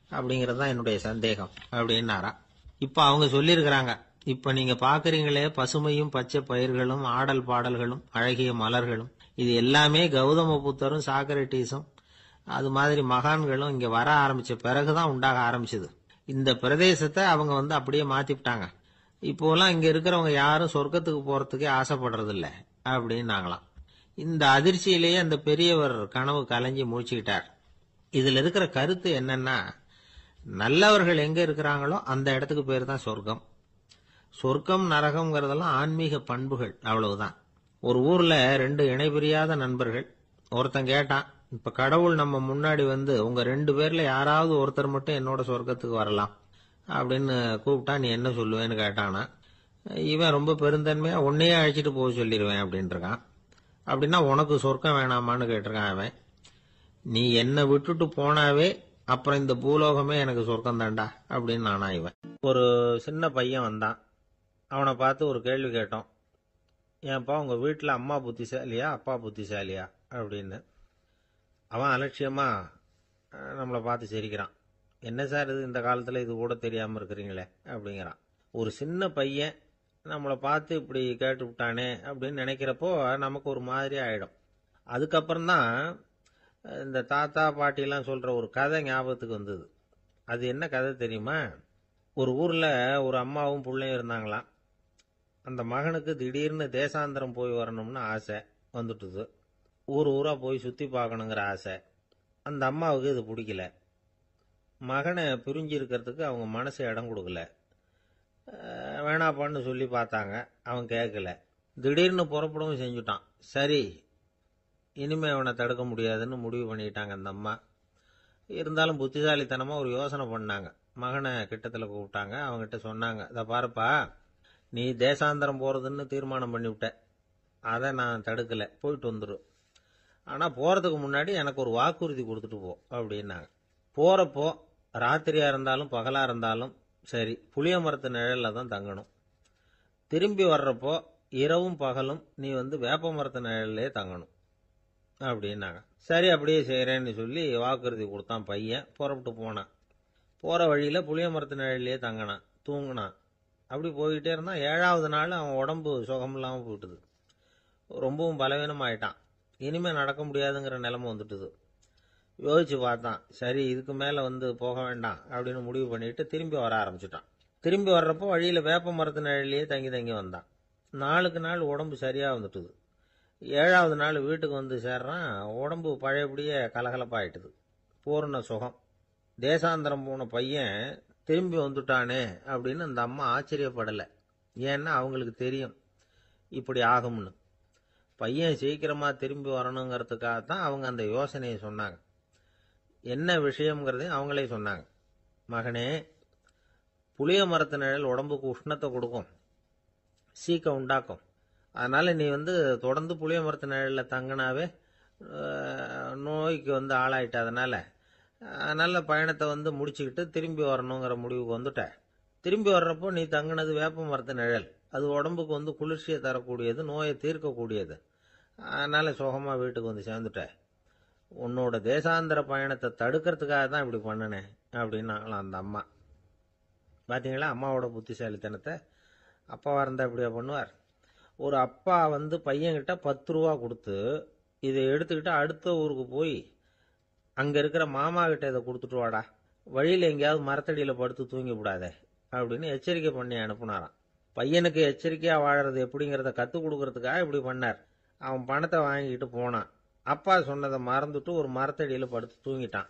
அப்படிங்கறது தான் என்னுடைய சந்தேகம் அப்படின்னாரா. இப்ப அவங்க சொல்லியிருக்கிறாங்க, இப்ப நீங்க பாக்குறீங்களே பசுமையும் பச்சை பயிர்களும் ஆடல் பாடல்களும் அழகிய மலர்களும், இது எல்லாமே கௌதம புத்தரும் சாக்ரட்டிஸும் அது மாதிரி மகான்களும் இங்க வர ஆரம்பிச்ச பிறகுதான் உண்டாக ஆரம்பிச்சது. இந்த பிரதேசத்தை அவங்க அப்படியே மாத்திவிட்டாங்க. இப்போலாம் இங்க இருக்கிறவங்க யாரும் சொர்க்கத்துக்கு போறதுக்கே ஆசைப்படுறது இல்ல அப்படின்னாங்களாம். இந்த அதிர்ச்சியிலேயே அந்த பெரியவர் கனவு கலைஞ்சி முடிச்சுக்கிட்டார். இதுல இருக்கிற கருத்து என்னன்னா, நல்லவர்கள் எங்க இருக்கிறாங்களோ அந்த இடத்துக்கு பேர் தான் சொர்க்கம். சொர்க்கம் நரகம்ங்கிறதெல்லாம் ஆன்மீக பண்புகள், அவ்வளவுதான். ஒரு ஊர்ல ரெண்டு இணைபிரியாத நண்பர்கள். ஒருத்தன் கேட்டான், இப்ப கடவுள் நம்ம முன்னாடி உங்க ரெண்டு பேர்ல யாராவது ஒருத்தர் மட்டும் என்னோட சொர்க்கத்துக்கு வரலாம் அப்படின்னு கூப்பிட்டா நீ என்ன சொல்லுவேன்னு கேட்டானா. இவன் ரொம்ப பெருந்தன்மையா உன்னையே அழைச்சிட்டு போக சொல்லிடுவேன் அப்படின்னு இருக்கான். அப்படின்னா உனக்கு சொர்க்கம் வேணாமான்னு கேட்டிருக்கான் அவன். நீ என்னை விட்டுட்டு போனாவே அப்புறம் இந்த பூலோகமே எனக்கு சொர்க்கம் தாண்டா அப்படின்னு நானா இவன். ஒரு சின்ன பையன் வந்தான். அவனை பார்த்து ஒரு கேள்வி கேட்டோம். ஏன்ப்பா உங்க வீட்டுல அம்மா புத்திசாலியா அப்பா புத்திசாலியா அப்படின்னு. அவன் அலட்சியமா நம்மளை பார்த்து சிரிக்கிறான். என்ன சார் இது, இந்த காலத்துல இது கூட தெரியாம இருக்கிறீங்களே அப்படிங்கிறான். ஒரு சின்ன பையன் நம்மளை பார்த்து இப்படி கேட்டு விட்டானே அப்படின்னு நினைக்கிறப்போ நமக்கு ஒரு மாதிரி ஆயிடும். அதுக்கப்புறம் தான் இந்த தாத்தா பாட்டிலாம் சொல்ற ஒரு கதை ஞாபகத்துக்கு வந்தது. அது என்ன கதை தெரியுமா? ஒரு ஊர்ல ஒரு அம்மாவும் பிள்ளையும் இருந்தாங்களாம். அந்த மகனுக்கு திடீர்னு தேசாந்திரம் போய் வரணும்னு ஆசை வந்துட்டுது. ஊர் ஊரா போய் சுத்தி பார்க்கணுங்கிற ஆசை. அந்த அம்மாவுக்கு இது பிடிக்கல. மகனை பிரிஞ்சு இருக்கிறதுக்கு அவங்க மனசு இடம் கொடுக்கல. வேணாப்பான்னு சொல்லி பார்த்தாங்க, அவன் கேட்கல. திடீர்னு புறப்படவும் செஞ்சுட்டான். சரி, இனிமே அவனை தடுக்க முடியாதுன்னு முடிவு பண்ணிட்டாங்க அந்த அம்மா. இருந்தாலும் புத்திசாலித்தனமா ஒரு யோசனை பண்ணாங்க. மகனை கிட்டத்துல கூப்பிட்டாங்க. அவங்ககிட்ட சொன்னாங்க, இதை பாருப்பா, நீ தேசாந்தரம் போறதுன்னு தீர்மானம் பண்ணிவிட்ட, அதை நான் தடுக்கல, போயிட்டு வந்துரு. ஆனா போறதுக்கு முன்னாடி எனக்கு ஒரு வாக்குறுதி கொடுத்துட்டு போ அப்படின்னாங்க. போறப்போ ராத்திரியா இருந்தாலும் பகலா இருந்தாலும் சரி, புளிய மரத்து நிழல்ல தான் தங்கணும். திரும்பி வர்றப்போ இரவும் பகலும் நீ வேப்ப மரத்து நிழல்லே தங்கணும் அப்படின்னாங்க. சரி, அப்படியே செய்யறேன்னு சொல்லி வாக்குறுதி கொடுத்தான் பையன். புறப்பட்டு போனான். போற வழியில புளிய மரத்து நிழல்லே தங்கினான், தூங்கினான். அப்படி போய்கிட்டே இருந்தான். 7வது நாள் அவன் உடம்பு சுகம் இல்லாம போயிட்டுது. ரொம்பவும் பலவீனம் ஆயிட்டான். இனிமே நடக்க முடியாதுங்கிற நிலைமை வந்துட்டுது. யோசிச்சு பார்த்தான். சரி, இதுக்கு மேல போக வேண்டாம் அப்படின்னு முடிவு பண்ணிட்டு திரும்பி வர ஆரம்பிச்சுட்டான். திரும்பி வர்றப்போ வழியில வேப்ப மரத்து நிழலையே தங்கி தங்கி வந்தான். நாளுக்கு நாள் உடம்பு சரியா வந்துட்டுது. 7வது நாள் வீட்டுக்கு சேர்றான். உடம்பு பழையபடியே கலகலப்பாயிட்டுது. பூர்ண சுகம். தேசாந்திரம் போன பையன் திரும்பி வந்துட்டானே அப்படின்னு அந்த அம்மா ஆச்சரியப்படலை. ஏன்னா அவங்களுக்கு தெரியும் இப்படி ஆகும்னு. பையன் சீக்கிரமா திரும்பி வரணுங்கிறதுக்காகத்தான் அவங்க அந்த யோசனையை சொன்னாங்க. என்ன விஷயம்ங்கிறதையும் அவங்களே சொன்னாங்க. மகனே, புளிய மரத்து நிழல் உடம்புக்கு உஷ்ணத்தை கொடுக்கும், சீக்க உண்டாக்கும். அதனால நீ தொடர்ந்து புளிய மரத்து நிழல்ல தங்கினாவே நோய்க்கு ஆளாயிட்ட. அதனால பயணத்தை முடிச்சுக்கிட்டு திரும்பி வரணுங்கிற முடிவுக்கு வந்துட்ட. திரும்பி வர்றப்போ நீ தங்கினது வேப்ப மரத்து நிழல், அது உடம்புக்கு குளிர்ச்சியை தரக்கூடியது, நோயை தீர்க்கக்கூடியது. அதனால சுகமா வீட்டுக்கு வந்து சேர்ந்துட்டேன். உன்னோட தேசாந்திர பயணத்தை தடுக்கிறதுக்காக தான் இப்படி பண்ணினேன் அப்படின்னாங்களாம் அந்த அம்மா. பாத்தீங்களா அம்மாவோட புத்திசாலித்தனத்தை? அப்பாவா இருந்தா இப்படியா பண்ணுவார்? ஒரு அப்பா பையன்கிட்ட 10 ரூபா கொடுத்து இதை எடுத்துக்கிட்டு அடுத்த ஊருக்கு போய் அங்க இருக்கிற மாமா கிட்ட இதை கொடுத்துட்டு வாடா, வழியில எங்கேயாவது மரத்தடியில படுத்து தூங்கி விடாதே அப்படின்னு எச்சரிக்கை பண்ணி அனுப்புனாராம். பையனுக்கு எச்சரிக்கையா வாழறது எப்படிங்கிறத கத்துக் கொடுக்கறதுக்காக இப்படி பண்ணார். அவன் பணத்தை வாங்கிட்டு போனான். அப்பா சொன்னதை மறந்துட்டு ஒரு மரத்தடியில படுத்து தூங்கிட்டான்.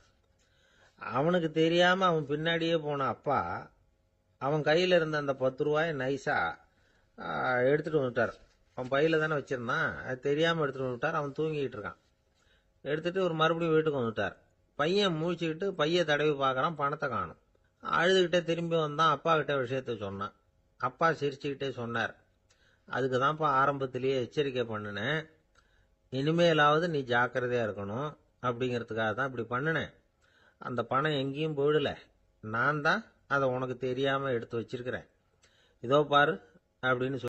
அவனுக்கு தெரியாம அவன் பின்னாடியே போன அப்பா அவன் கையில இருந்த அந்த 10 ரூபாயை நைஸா எடுத்துட்டு வந்துட்டார். அவன் பையில தானே வச்சிருந்தான், அது தெரியாம எடுத்துட்டு வந்துட்டார். அவன் தூங்கிட்டு இருக்கான். எடுத்துட்டு ஒரு மறுபடியும் வீட்டுக்கு வந்துட்டார். பையன் முழிச்சுக்கிட்டு பைய தடவி பார்க்கறான், பணத்தை காணும். அழுதுகிட்டே திரும்பி வந்தான். அப்பா கிட்ட விஷயத்த சொன்னான். அப்பா சிரிச்சுக்கிட்டே சொன்னார், அதுக்கு தான்ப்பா ஆரம்பத்திலேயே எச்சரிக்கை பண்ணினேன், இனிமேலாவது நீ ஜாக்கிரதையா இருக்கணும் அப்படிங்கிறதுக்காக தான் இப்படி பண்ணினேன். அந்த பணம் எங்கேயும் போயிடல, நான் தான் அதை உனக்கு தெரியாம எடுத்து வச்சிருக்கிறேன். இதோ பாரு அப்படின்னு